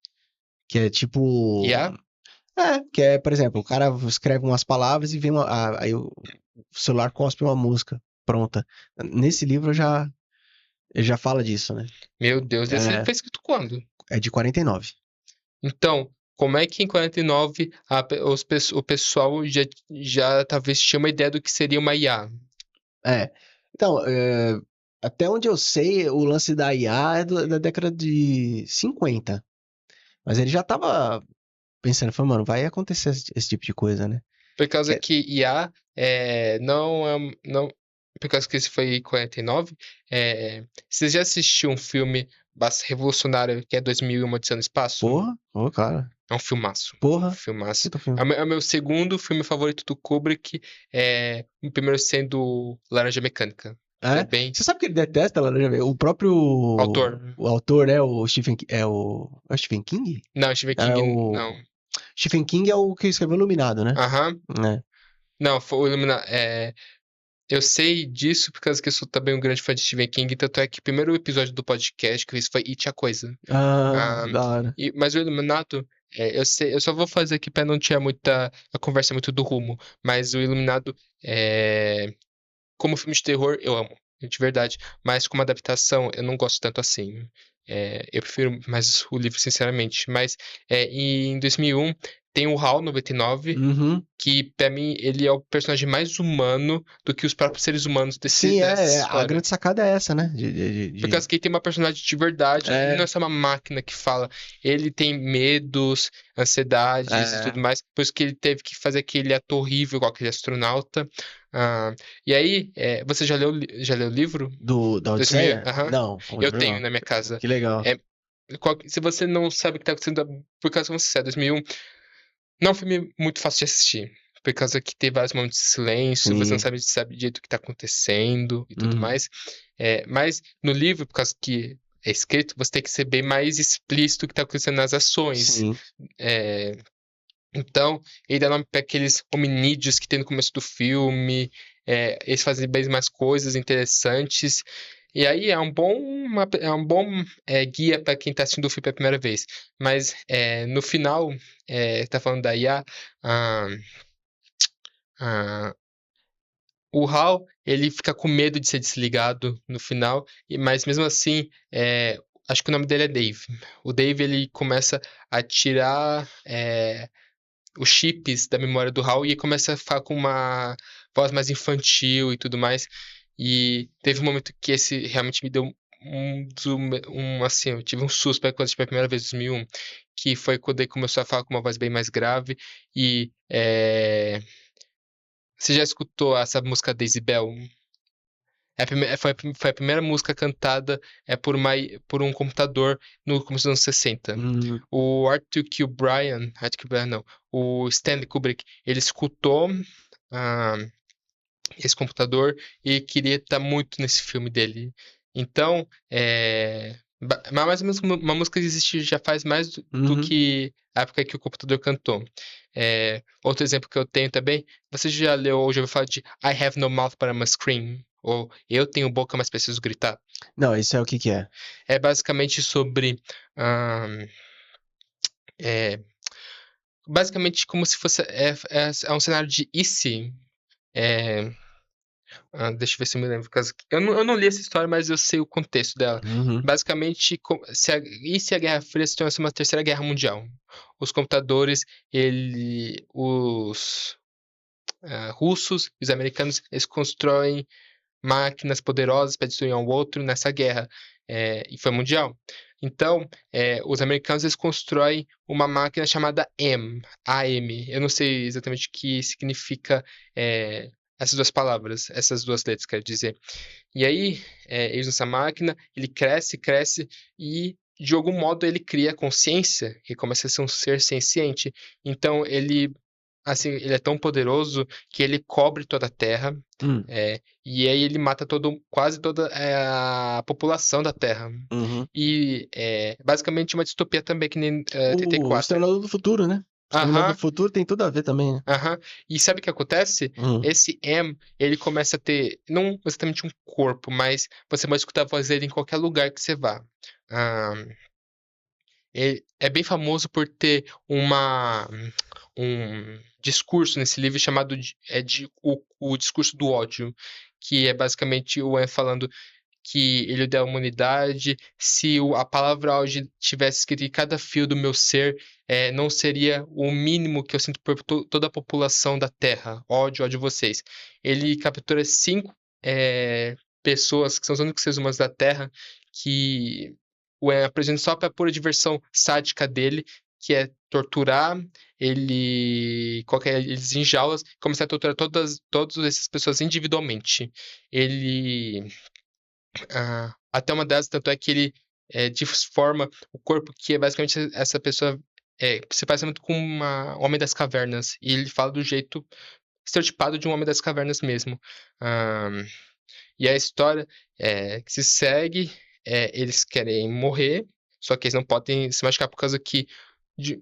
[SPEAKER 2] Que é
[SPEAKER 1] E
[SPEAKER 2] tipo.
[SPEAKER 1] a
[SPEAKER 2] Que é, por exemplo, o cara escreve umas palavras e vem aí o celular cospe uma música. Pronta. Nesse livro já fala disso, né?
[SPEAKER 1] Meu Deus, esse livro
[SPEAKER 2] É,
[SPEAKER 1] foi escrito quando?
[SPEAKER 2] é de 49.
[SPEAKER 1] Então, como é que em 49 o pessoal já talvez tinha uma ideia do que seria uma IA?
[SPEAKER 2] É. Então, até onde eu sei, o lance da IA é da década de 50. Mas ele já tava pensando, falou, mano, vai acontecer esse tipo de coisa, né?
[SPEAKER 1] Por causa
[SPEAKER 2] Que
[SPEAKER 1] que IA não é. Não, por causa que esse foi em 49. Você já assistiu um filme bastante revolucionário que é 2001, Odisseia no Espaço?
[SPEAKER 2] porra, pô, cara,
[SPEAKER 1] É um filmaço.
[SPEAKER 2] porra,
[SPEAKER 1] Filmaço.
[SPEAKER 2] puta filme.
[SPEAKER 1] É o meu segundo filme favorito do Kubrick. O primeiro sendo Laranja Mecânica. É
[SPEAKER 2] É?
[SPEAKER 1] bem.
[SPEAKER 2] Você sabe que ele detesta Laranja Mecânica? O próprio
[SPEAKER 1] Autor.
[SPEAKER 2] o autor, né? O Stephen, é o Stephen King?
[SPEAKER 1] Não, Stephen
[SPEAKER 2] É
[SPEAKER 1] King,
[SPEAKER 2] o
[SPEAKER 1] não.
[SPEAKER 2] Stephen King é o que escreveu Iluminado, né?
[SPEAKER 1] Aham.
[SPEAKER 2] É.
[SPEAKER 1] Não, foi o Illuminati. Eu sei disso por causa que eu sou também um grande fã de Stephen King, tanto é que o primeiro episódio do podcast que eu fiz foi It a Coisa.
[SPEAKER 2] Ah,
[SPEAKER 1] Ah,
[SPEAKER 2] da hora.
[SPEAKER 1] mas o Iluminado, eu sei, eu só vou fazer aqui pra não tirar a conversa muito do rumo, mas o Iluminado, como filme de terror, eu amo, de verdade, mas como adaptação, eu não gosto tanto assim. Eu prefiro mais o livro, sinceramente. Mas em 2001 tem o HAL 99,
[SPEAKER 2] Uhum.
[SPEAKER 1] que pra mim ele é o personagem mais humano do que os próprios seres humanos
[SPEAKER 2] Sim,
[SPEAKER 1] dessa
[SPEAKER 2] a
[SPEAKER 1] história.
[SPEAKER 2] grande sacada é essa, né?
[SPEAKER 1] Por causa que ele tem uma personalidade de verdade, ele não
[SPEAKER 2] É,
[SPEAKER 1] é só uma máquina que fala. Ele tem medos, ansiedades e
[SPEAKER 2] é,
[SPEAKER 1] tudo mais. Por isso que ele teve que fazer aquele ato horrível com aquele astronauta. Ah, e aí, você já leu o livro?
[SPEAKER 2] da
[SPEAKER 1] 2000?
[SPEAKER 2] Odisseia?
[SPEAKER 1] Aham.
[SPEAKER 2] Não, o
[SPEAKER 1] Eu
[SPEAKER 2] livro
[SPEAKER 1] tenho
[SPEAKER 2] não.
[SPEAKER 1] na minha casa.
[SPEAKER 2] Que legal.
[SPEAKER 1] É, se você não sabe o que está acontecendo, por causa que você é 2001, não é um filme muito fácil de assistir. Por causa que tem vários momentos de silêncio, você não
[SPEAKER 2] Sim.
[SPEAKER 1] sabe direito o que está acontecendo e tudo
[SPEAKER 2] Uhum.
[SPEAKER 1] mais. Mas no livro, por causa que é escrito, você tem que ser bem mais explícito o que está acontecendo nas ações.
[SPEAKER 2] Sim.
[SPEAKER 1] É, então, ele dá nome para aqueles hominídeos que tem no começo do filme. Eles fazem bem mais coisas interessantes. E aí é um bom guia para quem está assistindo o filme pela primeira vez. Mas no final, tá falando da IA, ah, ah, o HAL ele fica com medo de ser desligado no final, mas mesmo assim, acho que o nome dele é Dave. O Dave ele começa a tirar os chips da memória do HAL e começa a falar com uma voz mais infantil e tudo mais. E teve um momento que esse realmente me deu assim, eu tive um susto quando eu assisti pela primeira vez em 2001, que foi quando ele começou a falar com uma voz bem mais grave e você já escutou essa música Daisy Bell? Foi a primeira música cantada por um computador no começo dos anos 60.
[SPEAKER 2] Uhum.
[SPEAKER 1] O Arthur Q. Bryan não, o Stanley Kubrick, ele escutou ah, esse computador e queria estar muito nesse filme dele. Então, mais ou menos uma música que existe já faz mais do
[SPEAKER 2] Uhum.
[SPEAKER 1] que a época que o computador cantou. Outro exemplo que eu tenho também, você já leu ou já ouviu falar de I Have No Mouth But I Must Scream? Ou Eu Tenho Boca, mas Preciso Gritar?
[SPEAKER 2] Não, isso é o que que é?
[SPEAKER 1] É basicamente sobre... ah, é, basicamente como se fosse... É um cenário de e se... É, deixa eu ver se eu me lembro. Eu não li essa história, mas eu sei o contexto dela.
[SPEAKER 2] Uhum.
[SPEAKER 1] Basicamente, se a Guerra Fria se tornasse uma terceira guerra mundial? Os computadores, os russos e os americanos, eles constroem máquinas poderosas para destruir um ao outro nessa guerra. E foi mundial. Então, os americanos eles constroem uma máquina chamada AM. Eu não sei exatamente o que significa essas duas palavras, essas duas letras, quero dizer. E aí, eles usam essa máquina, ele cresce, cresce, e de algum modo ele cria consciência e começa a ser um ser senciente. Então, assim, ele é tão poderoso que ele cobre toda a Terra,
[SPEAKER 2] Hum.
[SPEAKER 1] e aí ele mata quase toda a população da Terra.
[SPEAKER 2] Uhum.
[SPEAKER 1] E basicamente uma distopia também, que nem
[SPEAKER 2] O
[SPEAKER 1] 84.
[SPEAKER 2] Exterminador do Futuro, né? O Exterminador do
[SPEAKER 1] Aham,
[SPEAKER 2] Futuro tem tudo a ver também, né?
[SPEAKER 1] aham. E sabe o que acontece?
[SPEAKER 2] Hum.
[SPEAKER 1] Esse ele começa a ter, não exatamente um corpo, mas você pode escutar a voz dele em qualquer lugar que você vá. Ah, ele é bem famoso por ter um discurso nesse livro chamado o discurso do ódio, que é basicamente o Owen falando que ele odeia a humanidade. Se a palavra hoje tivesse escrito em cada fio do meu ser, não seria o mínimo que eu sinto por toda a população da Terra. Ódio, ódio vocês. Ele captura 5 pessoas que são os únicos seres humanos da Terra que o apresenta só para pura diversão sádica dele, que é torturar, colocar eles em jaulas e começar a torturar todas essas pessoas individualmente. Ele até uma delas, tanto é que ele disforma o corpo, que é basicamente essa pessoa se parece muito com um homem das cavernas. E ele fala do jeito estereotipado de um homem das cavernas mesmo. Ah, e a história que se segue, eles querem morrer, só que eles não podem se machucar por causa que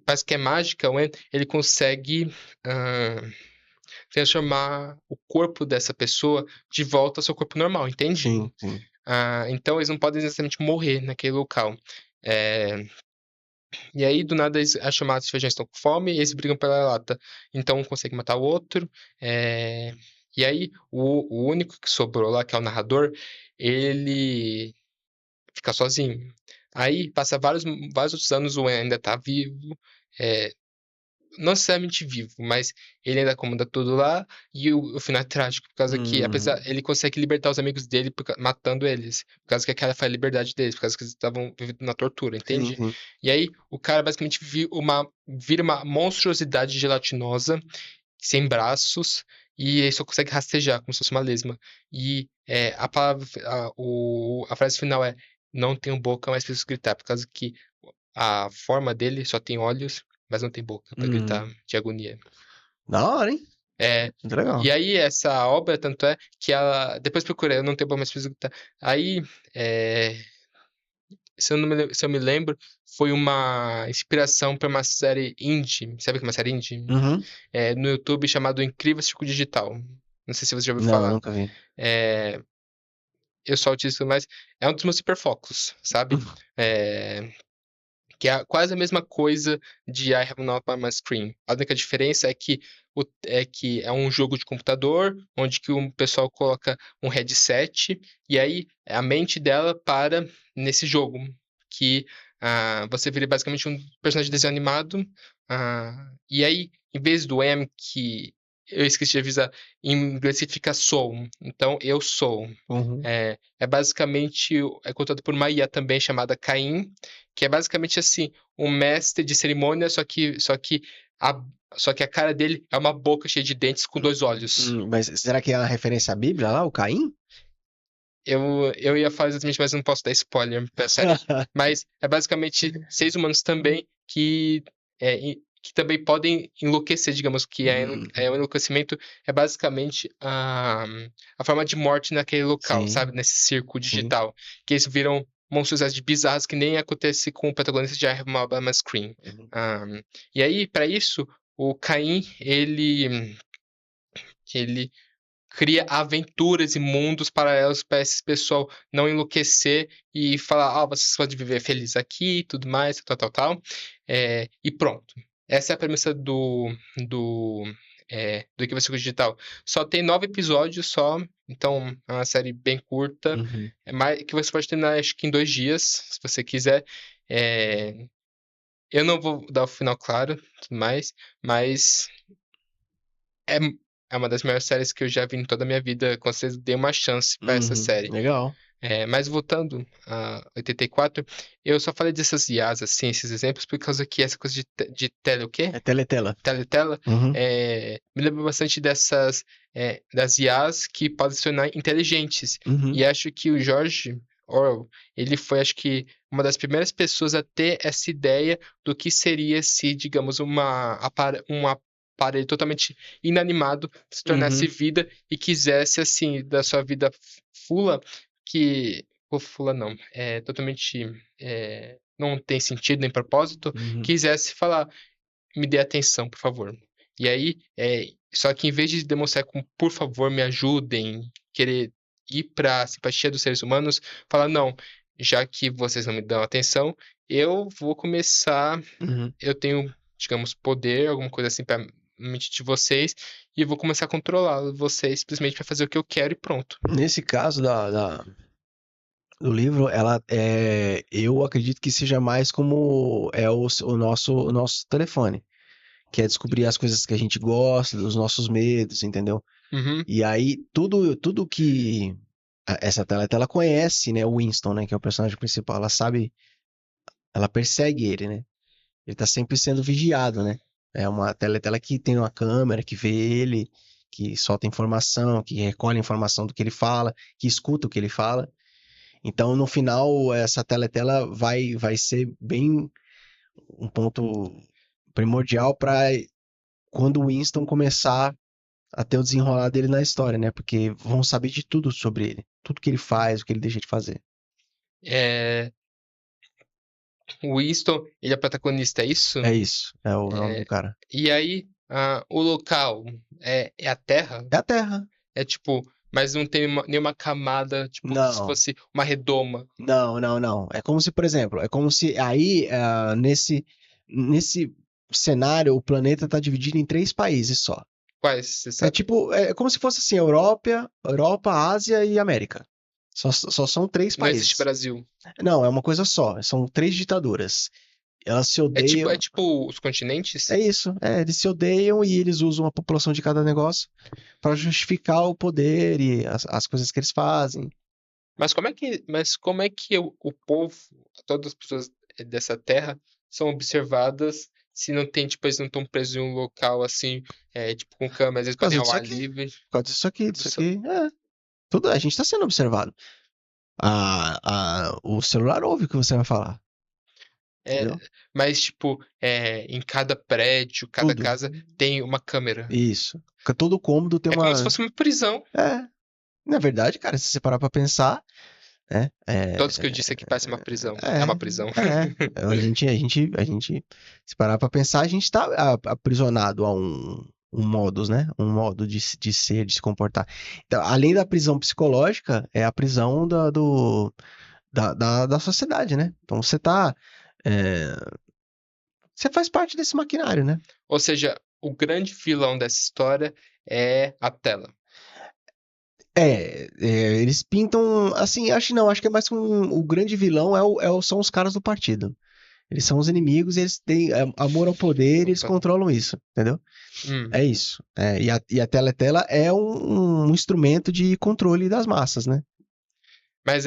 [SPEAKER 1] parece que é mágica, ele consegue transformar o corpo dessa pessoa de volta ao seu corpo normal, entende?
[SPEAKER 2] Sim, sim.
[SPEAKER 1] Então eles não podem necessariamente morrer naquele local. É, e aí, do nada, as chamadas de feijão estão com fome e eles brigam pela lata. Então um consegue matar o outro. E aí, o único que sobrou lá, que é o narrador, ele fica sozinho. Aí, passa vários outros anos, o Wayne ainda tá vivo, é, não necessariamente vivo, mas ele ainda comanda tudo lá, e o final é trágico, por causa que, apesar, ele consegue libertar os amigos dele matando eles, por causa que aquela foi a liberdade deles, por causa que eles estavam vivendo na tortura,
[SPEAKER 2] Sim,
[SPEAKER 1] entende?
[SPEAKER 2] sim.
[SPEAKER 1] E aí, o cara basicamente vira uma monstruosidade gelatinosa, sem braços, e ele só consegue rastejar, como se fosse uma lesma. E a palavra, a frase final é: não tenho boca, mas preciso gritar, por causa que a forma dele só tem olhos, mas não tem boca pra gritar de agonia.
[SPEAKER 2] Da hora, hein?
[SPEAKER 1] É,
[SPEAKER 2] Muito legal.
[SPEAKER 1] e aí, essa obra, tanto é que ela. Depois procurei, eu não tenho boca, mas preciso gritar. Aí, se eu me lembro, foi uma inspiração para uma série indie. Sabe que é uma série indie?
[SPEAKER 2] Uhum.
[SPEAKER 1] No YouTube chamado Incrível Circo Digital. Não sei se você já ouviu
[SPEAKER 2] Não,
[SPEAKER 1] falar.
[SPEAKER 2] nunca vi.
[SPEAKER 1] É, eu só utilizo mais. É um dos meus hiperfocos, sabe? É, que é quase a mesma coisa de I Have Not By My Screen. A única diferença é que é um jogo de computador, onde que o pessoal coloca um headset, e aí a mente dela para nesse jogo, que você vira basicamente um personagem de desenho animado, e aí, em vez do M, que eu esqueci de avisar, em inglês significa sou, então eu sou.
[SPEAKER 2] Uhum.
[SPEAKER 1] É basicamente, é contado por uma IA também chamada Caim, que é basicamente assim, um mestre de cerimônia, a, só que a cara dele é uma boca cheia de dentes com dois olhos.
[SPEAKER 2] Mas será que é uma referência à Bíblia lá, o Caim?
[SPEAKER 1] Eu ia falar exatamente, mas eu não posso dar spoiler pra série. Mas é basicamente seres humanos também que também podem enlouquecer, digamos que o enlouquecimento é basicamente a forma de morte naquele local,
[SPEAKER 2] Sim,
[SPEAKER 1] sabe? Nesse circo
[SPEAKER 2] sim.
[SPEAKER 1] digital. Que eles viram monstruosidades bizarras que nem acontece com o protagonista de I Have My Bad Screen.
[SPEAKER 2] Uhum.
[SPEAKER 1] E aí, pra isso, o Caim, ele cria aventuras e mundos paralelos para esse pessoal não enlouquecer e falar, vocês podem viver feliz aqui e tudo mais, tal, tal, tal. E pronto. Essa é a premissa do Equivalência Digital. Só tem 9 episódios só, então é uma série bem curta,
[SPEAKER 2] Uhum.
[SPEAKER 1] que você pode terminar acho que em 2 dias, se você quiser. É, eu não vou dar o final claro, tudo mais, mas é, é uma das melhores séries que eu já vi em toda a minha vida. Com certeza dei uma chance pra essa série.
[SPEAKER 2] Legal.
[SPEAKER 1] Mas voltando a 84, eu só falei dessas IAs, assim, esses exemplos, por causa que essa coisa de tele, o quê?
[SPEAKER 2] É Teletela.
[SPEAKER 1] Teletela,
[SPEAKER 2] Uhum.
[SPEAKER 1] me lembra bastante das IAs que podem se tornar inteligentes.
[SPEAKER 2] Uhum.
[SPEAKER 1] E acho que o George Orwell, ele foi, acho que, uma das primeiras pessoas a ter essa ideia do que seria se, digamos, um aparelho totalmente inanimado se tornasse
[SPEAKER 2] Uhum.
[SPEAKER 1] vida e quisesse, assim, da sua vida fula, fula não, não tem sentido nem propósito,
[SPEAKER 2] Uhum.
[SPEAKER 1] quisesse falar, me dê atenção, por favor. E aí, só que em vez de demonstrar como, por favor, me ajudem, querer ir para a simpatia dos seres humanos, fala, não, já que vocês não me dão atenção, eu vou começar,
[SPEAKER 2] Uhum.
[SPEAKER 1] eu tenho, digamos, poder, alguma coisa assim para mente de vocês, e eu vou começar a controlar vocês simplesmente para fazer o que eu quero e pronto.
[SPEAKER 2] Nesse caso do livro, eu acredito que seja mais como é o nosso telefone, que é descobrir as coisas que a gente gosta, dos nossos medos, entendeu?
[SPEAKER 1] Uhum,
[SPEAKER 2] E aí, tudo que essa Teletela conhece, né, o Winston, né, que é o personagem principal, ela sabe, ela persegue ele, né? Ele tá sempre sendo vigiado, né? É uma Teletela que tem uma câmera, que vê ele, que solta informação, que recolhe informação do que ele fala, que escuta o que ele fala. Então, no final, essa Teletela vai ser bem um ponto primordial para quando o Winston começar a ter o desenrolar dele na história, né? Porque vão saber de tudo sobre ele, tudo que ele faz, o que ele deixa de fazer.
[SPEAKER 1] é, o Winston, ele é protagonista, é isso?
[SPEAKER 2] É isso, é o nome do
[SPEAKER 1] É,
[SPEAKER 2] cara.
[SPEAKER 1] e aí, o local é a Terra?
[SPEAKER 2] É a Terra.
[SPEAKER 1] É tipo, mas não tem nenhuma camada, tipo, se
[SPEAKER 2] Não,
[SPEAKER 1] fosse uma redoma.
[SPEAKER 2] não. É como se, por exemplo, é como se aí, nesse cenário, o planeta está dividido em 3 países só.
[SPEAKER 1] Quais, você
[SPEAKER 2] É
[SPEAKER 1] sabe?
[SPEAKER 2] tipo, é como se fosse assim, Europa, Ásia e América. Só são três
[SPEAKER 1] Não existe
[SPEAKER 2] países.
[SPEAKER 1] Brasil.
[SPEAKER 2] Não, é uma coisa só. São três ditaduras. Elas se
[SPEAKER 1] É
[SPEAKER 2] odeiam.
[SPEAKER 1] tipo os
[SPEAKER 2] É
[SPEAKER 1] continentes?
[SPEAKER 2] isso. Eles se odeiam e eles usam a população de cada negócio para justificar o poder e as coisas que eles fazem.
[SPEAKER 1] Mas como é que o povo, todas as pessoas dessa terra são observadas se não tem, tipo, eles não estão presos em um local assim, tipo, com câmeras, eles
[SPEAKER 2] Por causa
[SPEAKER 1] podem ir ao
[SPEAKER 2] disso
[SPEAKER 1] ar
[SPEAKER 2] aqui.
[SPEAKER 1] livre.
[SPEAKER 2] Por causa disso aqui,
[SPEAKER 1] Tudo
[SPEAKER 2] disso
[SPEAKER 1] só-
[SPEAKER 2] aqui. Tudo, a gente está sendo observado. O celular ouve o que você vai falar,
[SPEAKER 1] É,
[SPEAKER 2] entendeu?
[SPEAKER 1] mas, tipo, em cada prédio, cada
[SPEAKER 2] Tudo.
[SPEAKER 1] casa tem uma câmera.
[SPEAKER 2] Isso. Todo cômodo tem
[SPEAKER 1] É como se
[SPEAKER 2] uma.
[SPEAKER 1] fosse uma prisão.
[SPEAKER 2] É. Na verdade, cara, se você parar pra pensar, né?
[SPEAKER 1] Todos que eu disse aqui parecem uma prisão. É
[SPEAKER 2] É,
[SPEAKER 1] uma prisão.
[SPEAKER 2] a gente, se parar pra pensar, a gente tá aprisionado a um modus, né? Um modo de ser, de se comportar. Então, além da prisão psicológica, é a prisão da sociedade, né? Então é, você faz parte desse maquinário, né?
[SPEAKER 1] Ou seja, o grande vilão dessa história é a tela.
[SPEAKER 2] Eles pintam, assim, acho que é mais que o grande vilão são os caras do partido. Eles são os inimigos, eles têm amor ao poder, e eles
[SPEAKER 1] Opa.
[SPEAKER 2] controlam isso, entendeu?
[SPEAKER 1] Hum.
[SPEAKER 2] É isso. E a Teletela é um instrumento de controle das massas, né?
[SPEAKER 1] Mas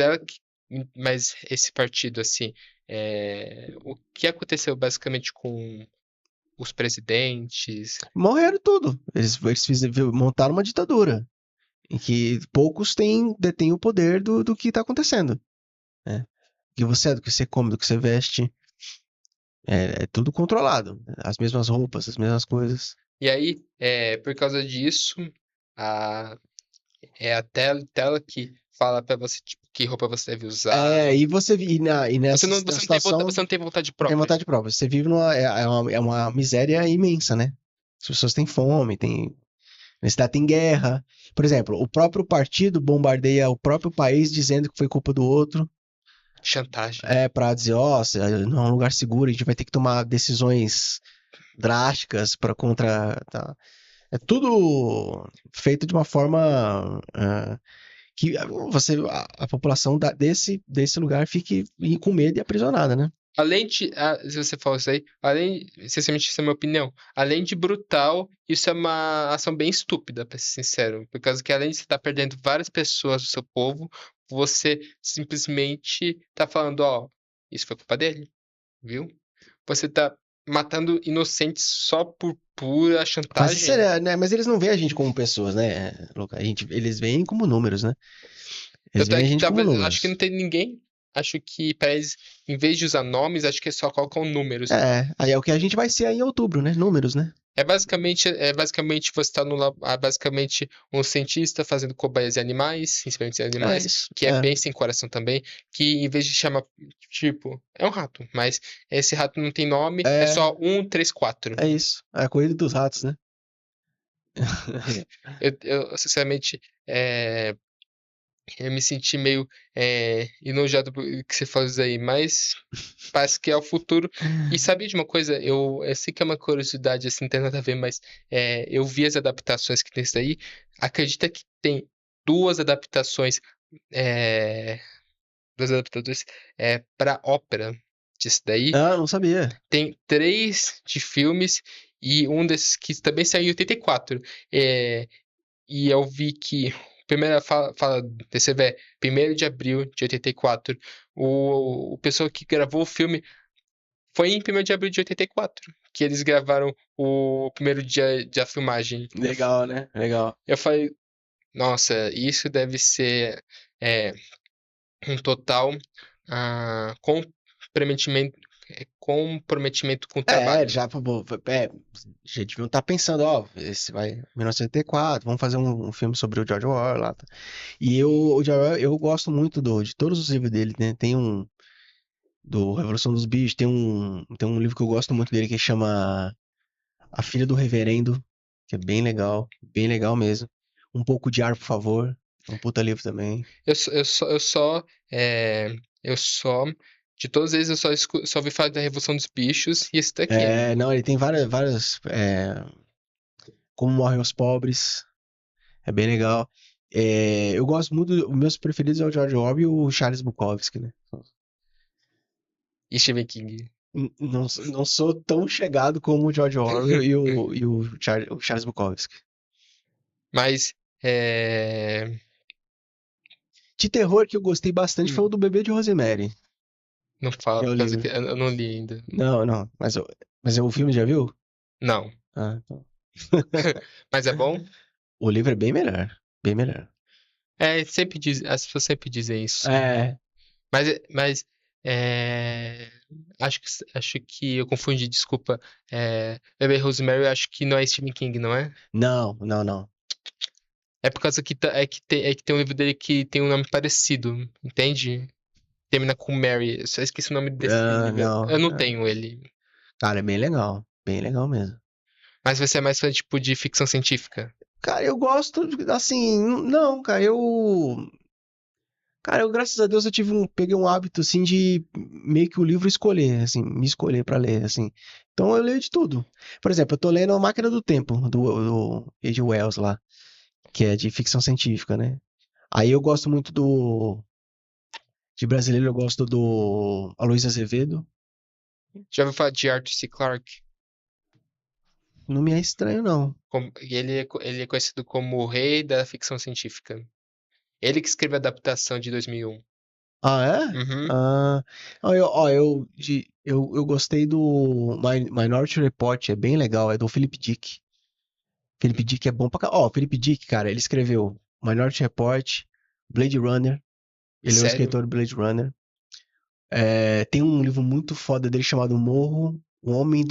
[SPEAKER 1] mas esse partido, assim, o que aconteceu basicamente com os presidentes?
[SPEAKER 2] Morreram tudo. Montaram uma ditadura em que poucos detêm o poder do que está acontecendo, né? Do que você é, do que você come, do que você veste. É tudo controlado. As mesmas roupas, as mesmas coisas.
[SPEAKER 1] E aí, por causa disso, a, é a tela que fala pra você, tipo, que roupa você deve usar.
[SPEAKER 2] E
[SPEAKER 1] Você
[SPEAKER 2] nessa
[SPEAKER 1] não, você não tem,
[SPEAKER 2] situação,
[SPEAKER 1] você não tem vontade
[SPEAKER 2] não tem
[SPEAKER 1] própria.
[SPEAKER 2] vontade própria. Você vive é uma miséria imensa, né? As pessoas têm fome, a cidade tem guerra. Por exemplo, o próprio partido bombardeia o próprio país dizendo que foi culpa do outro.
[SPEAKER 1] Chantagem.
[SPEAKER 2] Pra dizer, ó, não é um lugar seguro, a gente vai ter que tomar decisões drásticas para contra. Tá? É tudo feito de uma forma que a população desse lugar fique com medo e aprisionada, né?
[SPEAKER 1] Se você falou isso aí, sinceramente, isso é a minha opinião. Além de brutal, isso é uma ação bem estúpida, pra ser sincero. Por causa que além de você estar perdendo várias pessoas do seu povo, você simplesmente tá falando, ó, isso foi culpa dele, viu? Você tá matando inocentes só por pura
[SPEAKER 2] Mas, isso
[SPEAKER 1] chantagem.
[SPEAKER 2] né, mas eles não veem a gente como pessoas, né, Luca? Eles veem como números, né? Eles
[SPEAKER 1] Tanto é
[SPEAKER 2] veem a
[SPEAKER 1] que
[SPEAKER 2] gente como
[SPEAKER 1] acho que não
[SPEAKER 2] números.
[SPEAKER 1] tem ninguém. Acho que pra eles, em vez de usar nomes, acho que eles só colocam números.
[SPEAKER 2] Aí é o que a gente vai ser aí em outubro, né? Números, né?
[SPEAKER 1] É basicamente você está basicamente um cientista fazendo cobaias de animais, experimentos de
[SPEAKER 2] É
[SPEAKER 1] animais,
[SPEAKER 2] isso.
[SPEAKER 1] que é bem sem coração também, que em vez de chamar, tipo, é um rato, mas esse rato não tem nome, é
[SPEAKER 2] É,
[SPEAKER 1] só 1, 3, 4.
[SPEAKER 2] é isso. É a corrida dos ratos, né?
[SPEAKER 1] Sinceramente, é, eu me senti meio enojado por que você faz aí, mas parece que é o futuro. E sabia de uma coisa? Eu sei que é uma curiosidade, assim, não tem nada a ver, mas eu vi as adaptações que tem isso daí. Acredita que tem duas adaptações, é, duas adaptações para ópera disso daí?
[SPEAKER 2] Ah, não sabia.
[SPEAKER 1] Tem três de filmes e um desses que também saiu em 84. É, e eu vi que primeira fala desse é 1º de abril de 84. O pessoal que gravou o filme foi em 1º de abril de 84 que eles gravaram o primeiro dia da filmagem.
[SPEAKER 2] Legal, né? Legal.
[SPEAKER 1] Eu falei, nossa, isso deve ser é, um total comprometimento, comprometimento com o trabalho.
[SPEAKER 2] Já deviam estar pensando, ó, esse vai 1984, vamos fazer um filme sobre o George Orwell lá. Tá? E o George Orwell, eu gosto muito de todos os livros dele, né? Tem do Revolução dos Bichos, tem um livro que eu gosto muito dele que chama A Filha do Reverendo, que é bem legal mesmo. Um pouco de ar, por favor. É um puta livro também.
[SPEAKER 1] É, eu só, de todos eles, eu só ouvi falar da Revolução dos Bichos e esse daqui.
[SPEAKER 2] Não, ele tem várias. Como Morrem os Pobres. É bem legal. Eu gosto muito, os meus preferidos é o George Orwell e o Charles Bukowski, né?
[SPEAKER 1] E Stephen King.
[SPEAKER 2] Não sou tão chegado como o George Orwell o Charles Bukowski.
[SPEAKER 1] Mas, é...
[SPEAKER 2] De terror que eu gostei bastante foi o
[SPEAKER 1] hum,
[SPEAKER 2] do Bebê de Rosemary,
[SPEAKER 1] não fala,
[SPEAKER 2] que é o
[SPEAKER 1] por causa
[SPEAKER 2] livro.
[SPEAKER 1] que eu não li ainda.
[SPEAKER 2] Não, mas o filme já viu?
[SPEAKER 1] Não.
[SPEAKER 2] Ah, então.
[SPEAKER 1] Mas é bom?
[SPEAKER 2] O livro é bem melhor, bem melhor.
[SPEAKER 1] Sempre as pessoas sempre dizem isso.
[SPEAKER 2] É,
[SPEAKER 1] Mas acho que eu confundi, desculpa. Bebê Rosemary, acho que não é Stephen King, não é?
[SPEAKER 2] não.
[SPEAKER 1] É por causa que, é que tem um livro dele que tem um nome parecido, entende? Termina com Mary. Eu só esqueci o nome desse
[SPEAKER 2] Ah,
[SPEAKER 1] livro. Eu
[SPEAKER 2] não.
[SPEAKER 1] não tenho ele.
[SPEAKER 2] Cara, é bem legal mesmo.
[SPEAKER 1] Mas você é mais fã, tipo, de ficção científica.
[SPEAKER 2] Cara, eu gosto, assim, não, cara, graças a Deus, peguei um hábito, assim, de meio que o livro escolher, assim, me escolher pra ler, assim. Então eu leio de tudo. Por exemplo, eu tô lendo A Máquina do Tempo, do H.G. Wells lá, que é de ficção científica, né? Aí eu gosto muito de brasileiro, eu gosto do Aloysio Azevedo.
[SPEAKER 1] Já ouviu falar de Arthur C. Clarke?
[SPEAKER 2] Não me é estranho, não.
[SPEAKER 1] Ele é conhecido como o rei da ficção científica. Ele que escreveu a adaptação de 2001.
[SPEAKER 2] Ah, é?
[SPEAKER 1] Uhum.
[SPEAKER 2] Ah, eu gostei do Minority Report, é bem legal, é do Philip Dick. Philip Dick é bom pra caralho. Ó, Philip Dick, cara, ele escreveu Minority Report, Blade Runner, ele é o
[SPEAKER 1] Sério?
[SPEAKER 2] escritor do Blade Runner. Tem um livro muito foda dele chamado Morro, o Homem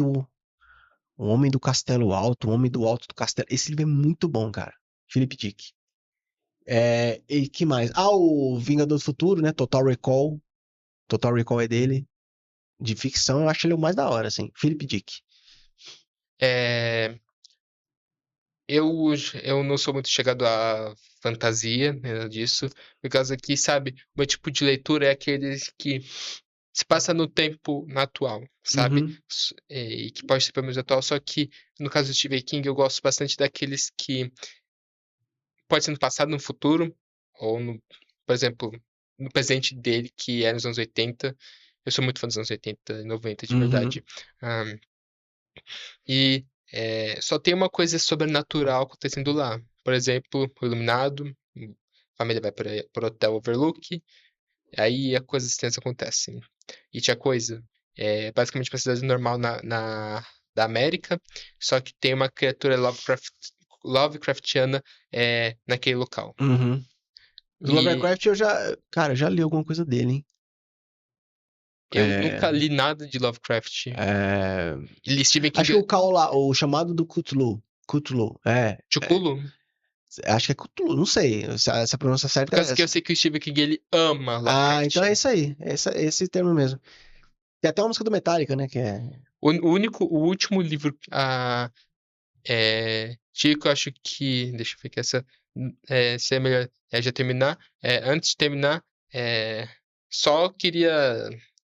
[SPEAKER 2] do Castelo Alto, o Homem do Alto do Castelo. Esse livro é muito bom, cara. Philip Dick. E que mais? Ah, o Vingador do Futuro, né? Total Recall. Total Recall é dele. De ficção, eu acho ele o mais da hora, assim. Philip Dick.
[SPEAKER 1] É, eu não sou muito chegado à fantasia, nada disso, por causa que, sabe, o meu tipo de leitura é aquele que se passa no tempo na atual, sabe?
[SPEAKER 2] Uhum.
[SPEAKER 1] E que pode ser pelo menos atual, só que no caso do Stephen King eu gosto bastante daqueles que pode ser no passado, no futuro, ou no, por exemplo, no presente dele, que é nos anos 80. Eu sou muito fã dos anos 80 e 90, de
[SPEAKER 2] Uhum.
[SPEAKER 1] verdade. Ah, e só tem uma coisa sobrenatural acontecendo lá. Por exemplo, o Iluminado, a família vai para o Hotel Overlook, aí a coisa estranha acontece. E tinha coisa, basicamente uma cidade normal da América, só que tem uma criatura Lovecraftiana naquele local.
[SPEAKER 2] Uhum. O
[SPEAKER 1] E
[SPEAKER 2] Lovecraft cara, já li alguma coisa dele, hein?
[SPEAKER 1] eu nunca
[SPEAKER 2] É,
[SPEAKER 1] li nada de Lovecraft.
[SPEAKER 2] é,
[SPEAKER 1] E Stephen
[SPEAKER 2] Acho que
[SPEAKER 1] King,
[SPEAKER 2] o Call lá, o chamado do Cthulhu. Cthulhu,
[SPEAKER 1] Chuculo,
[SPEAKER 2] acho que é Cthulhu, não sei se a pronúncia
[SPEAKER 1] por
[SPEAKER 2] certa é
[SPEAKER 1] causa que eu
[SPEAKER 2] essa.
[SPEAKER 1] sei que o Stephen King ele ama
[SPEAKER 2] Ah,
[SPEAKER 1] Lovecraft.
[SPEAKER 2] então é isso aí, esse termo mesmo. Tem até uma música do Metallica, né, que é...
[SPEAKER 1] O último livro Chico, eu acho que. Deixa eu ver que se é melhor já terminar. Antes de terminar, só queria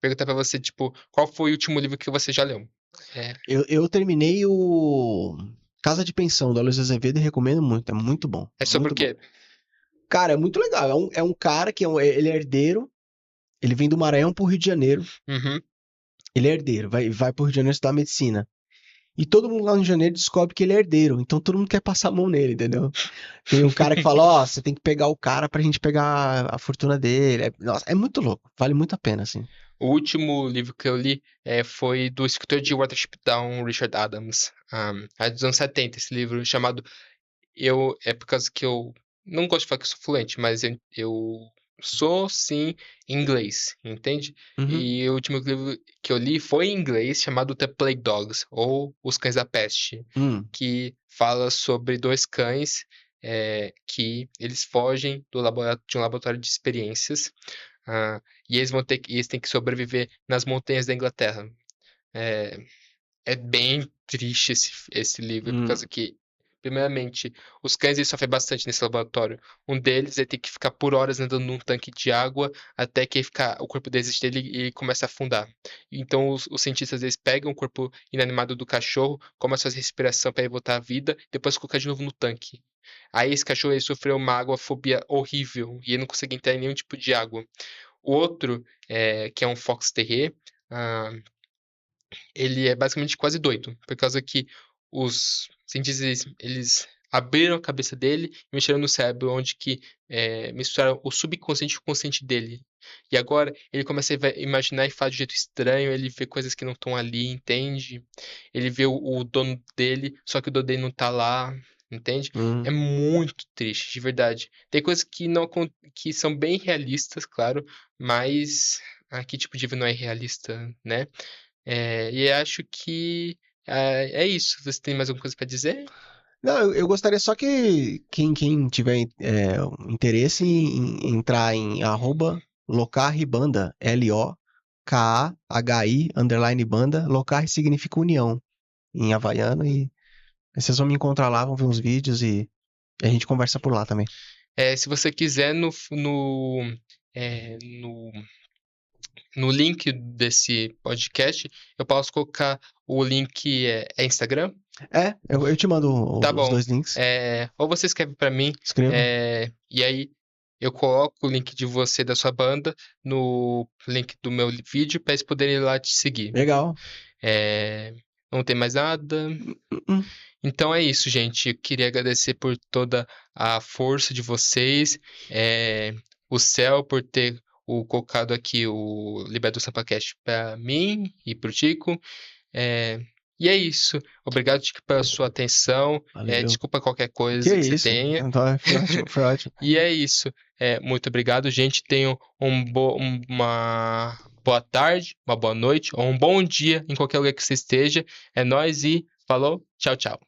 [SPEAKER 1] perguntar pra você, tipo, qual foi o último livro que você já leu? É,
[SPEAKER 2] Eu terminei o Casa de Pensão, do Aloysio Azevedo, e recomendo muito, é muito bom,
[SPEAKER 1] é sobre o
[SPEAKER 2] muito bom.
[SPEAKER 1] quê?
[SPEAKER 2] Cara, é muito legal, é um cara que ele é herdeiro, ele vem do Maranhão pro Rio de Janeiro,
[SPEAKER 1] Uhum.
[SPEAKER 2] ele é herdeiro, vai pro Rio de Janeiro estudar medicina. E todo mundo lá no Rio de Janeiro descobre que ele é herdeiro, então todo mundo quer passar a mão nele, entendeu? Tem um cara que fala, ó, você tem que pegar o cara pra gente pegar a fortuna dele. Nossa, é muito louco, vale muito a pena, assim.
[SPEAKER 1] O último livro que eu li foi do escritor de Watership Down, Richard Adams. É dos anos 70, esse livro chamado. É por causa que eu não gosto de falar que eu sou fluente, mas eu sou sim em inglês, entende?
[SPEAKER 2] Uhum.
[SPEAKER 1] E o último livro que eu li foi em inglês, chamado The Plague Dogs, ou Os Cães da Peste,
[SPEAKER 2] Hum,
[SPEAKER 1] que fala sobre dois cães que eles fogem de um laboratório de experiências, e eles têm que sobreviver nas montanhas da Inglaterra. É, é bem triste esse livro, por
[SPEAKER 2] hum.
[SPEAKER 1] causa que Primeiramente, os cães eles sofrem bastante nesse laboratório. Um deles ele tem que ficar por horas andando num tanque de água até que o corpo desiste dele e começa a afundar. Então, os cientistas eles pegam o corpo inanimado do cachorro, começam a fazer respiração para ele voltar à vida, depois colocar de novo no tanque. Aí esse cachorro ele sofreu uma aguafobia horrível e ele não consegue entrar em nenhum tipo de água. O outro, que é um Fox Terrier, ah, ele é basicamente quase doido, por causa que os cientistas eles abriram a cabeça dele e mexeram no cérebro, onde que misturaram o subconsciente e o consciente dele. E agora ele começa a imaginar e faz de um jeito estranho, ele vê coisas que não estão ali, entende? Ele vê o dono dele, só que o dono dele não tá lá, entende? É muito triste, de verdade. Tem coisas que não que são bem realistas, claro, mas que tipo de vida não é realista, né? E acho que é isso. Você tem mais alguma coisa para dizer?
[SPEAKER 2] Não, eu gostaria só que quem tiver interesse em entrar em @locarribanda, LOKAHI _banda. Locar significa união em havaiano e vocês vão me encontrar lá, vão ver uns vídeos e a gente conversa por lá também.
[SPEAKER 1] Se você quiser, é, no, no link desse podcast, eu posso colocar o link, Instagram?
[SPEAKER 2] Eu te mando
[SPEAKER 1] Tá
[SPEAKER 2] os
[SPEAKER 1] bom.
[SPEAKER 2] dois links.
[SPEAKER 1] Ou você escreve para mim,
[SPEAKER 2] Escreva.
[SPEAKER 1] e aí eu coloco o link de você, da sua banda, no link do meu vídeo, para eles poderem ir lá te seguir.
[SPEAKER 2] Legal.
[SPEAKER 1] Não tem mais nada. Então é isso, gente. Eu queria agradecer por toda a força de vocês, o Céu por ter colocado aqui o Liberta do Sampacast para mim e pro Tico. E é isso. Obrigado, Tico, pela sua atenção.
[SPEAKER 2] Valeu.
[SPEAKER 1] Desculpa qualquer coisa
[SPEAKER 2] Que
[SPEAKER 1] que você
[SPEAKER 2] isso?
[SPEAKER 1] tenha.
[SPEAKER 2] Então, foi ótimo, foi ótimo.
[SPEAKER 1] E é isso. Muito obrigado, gente. Tenham uma boa tarde, uma boa noite ou um bom dia em qualquer lugar que você esteja. É nóis e falou. Tchau, tchau.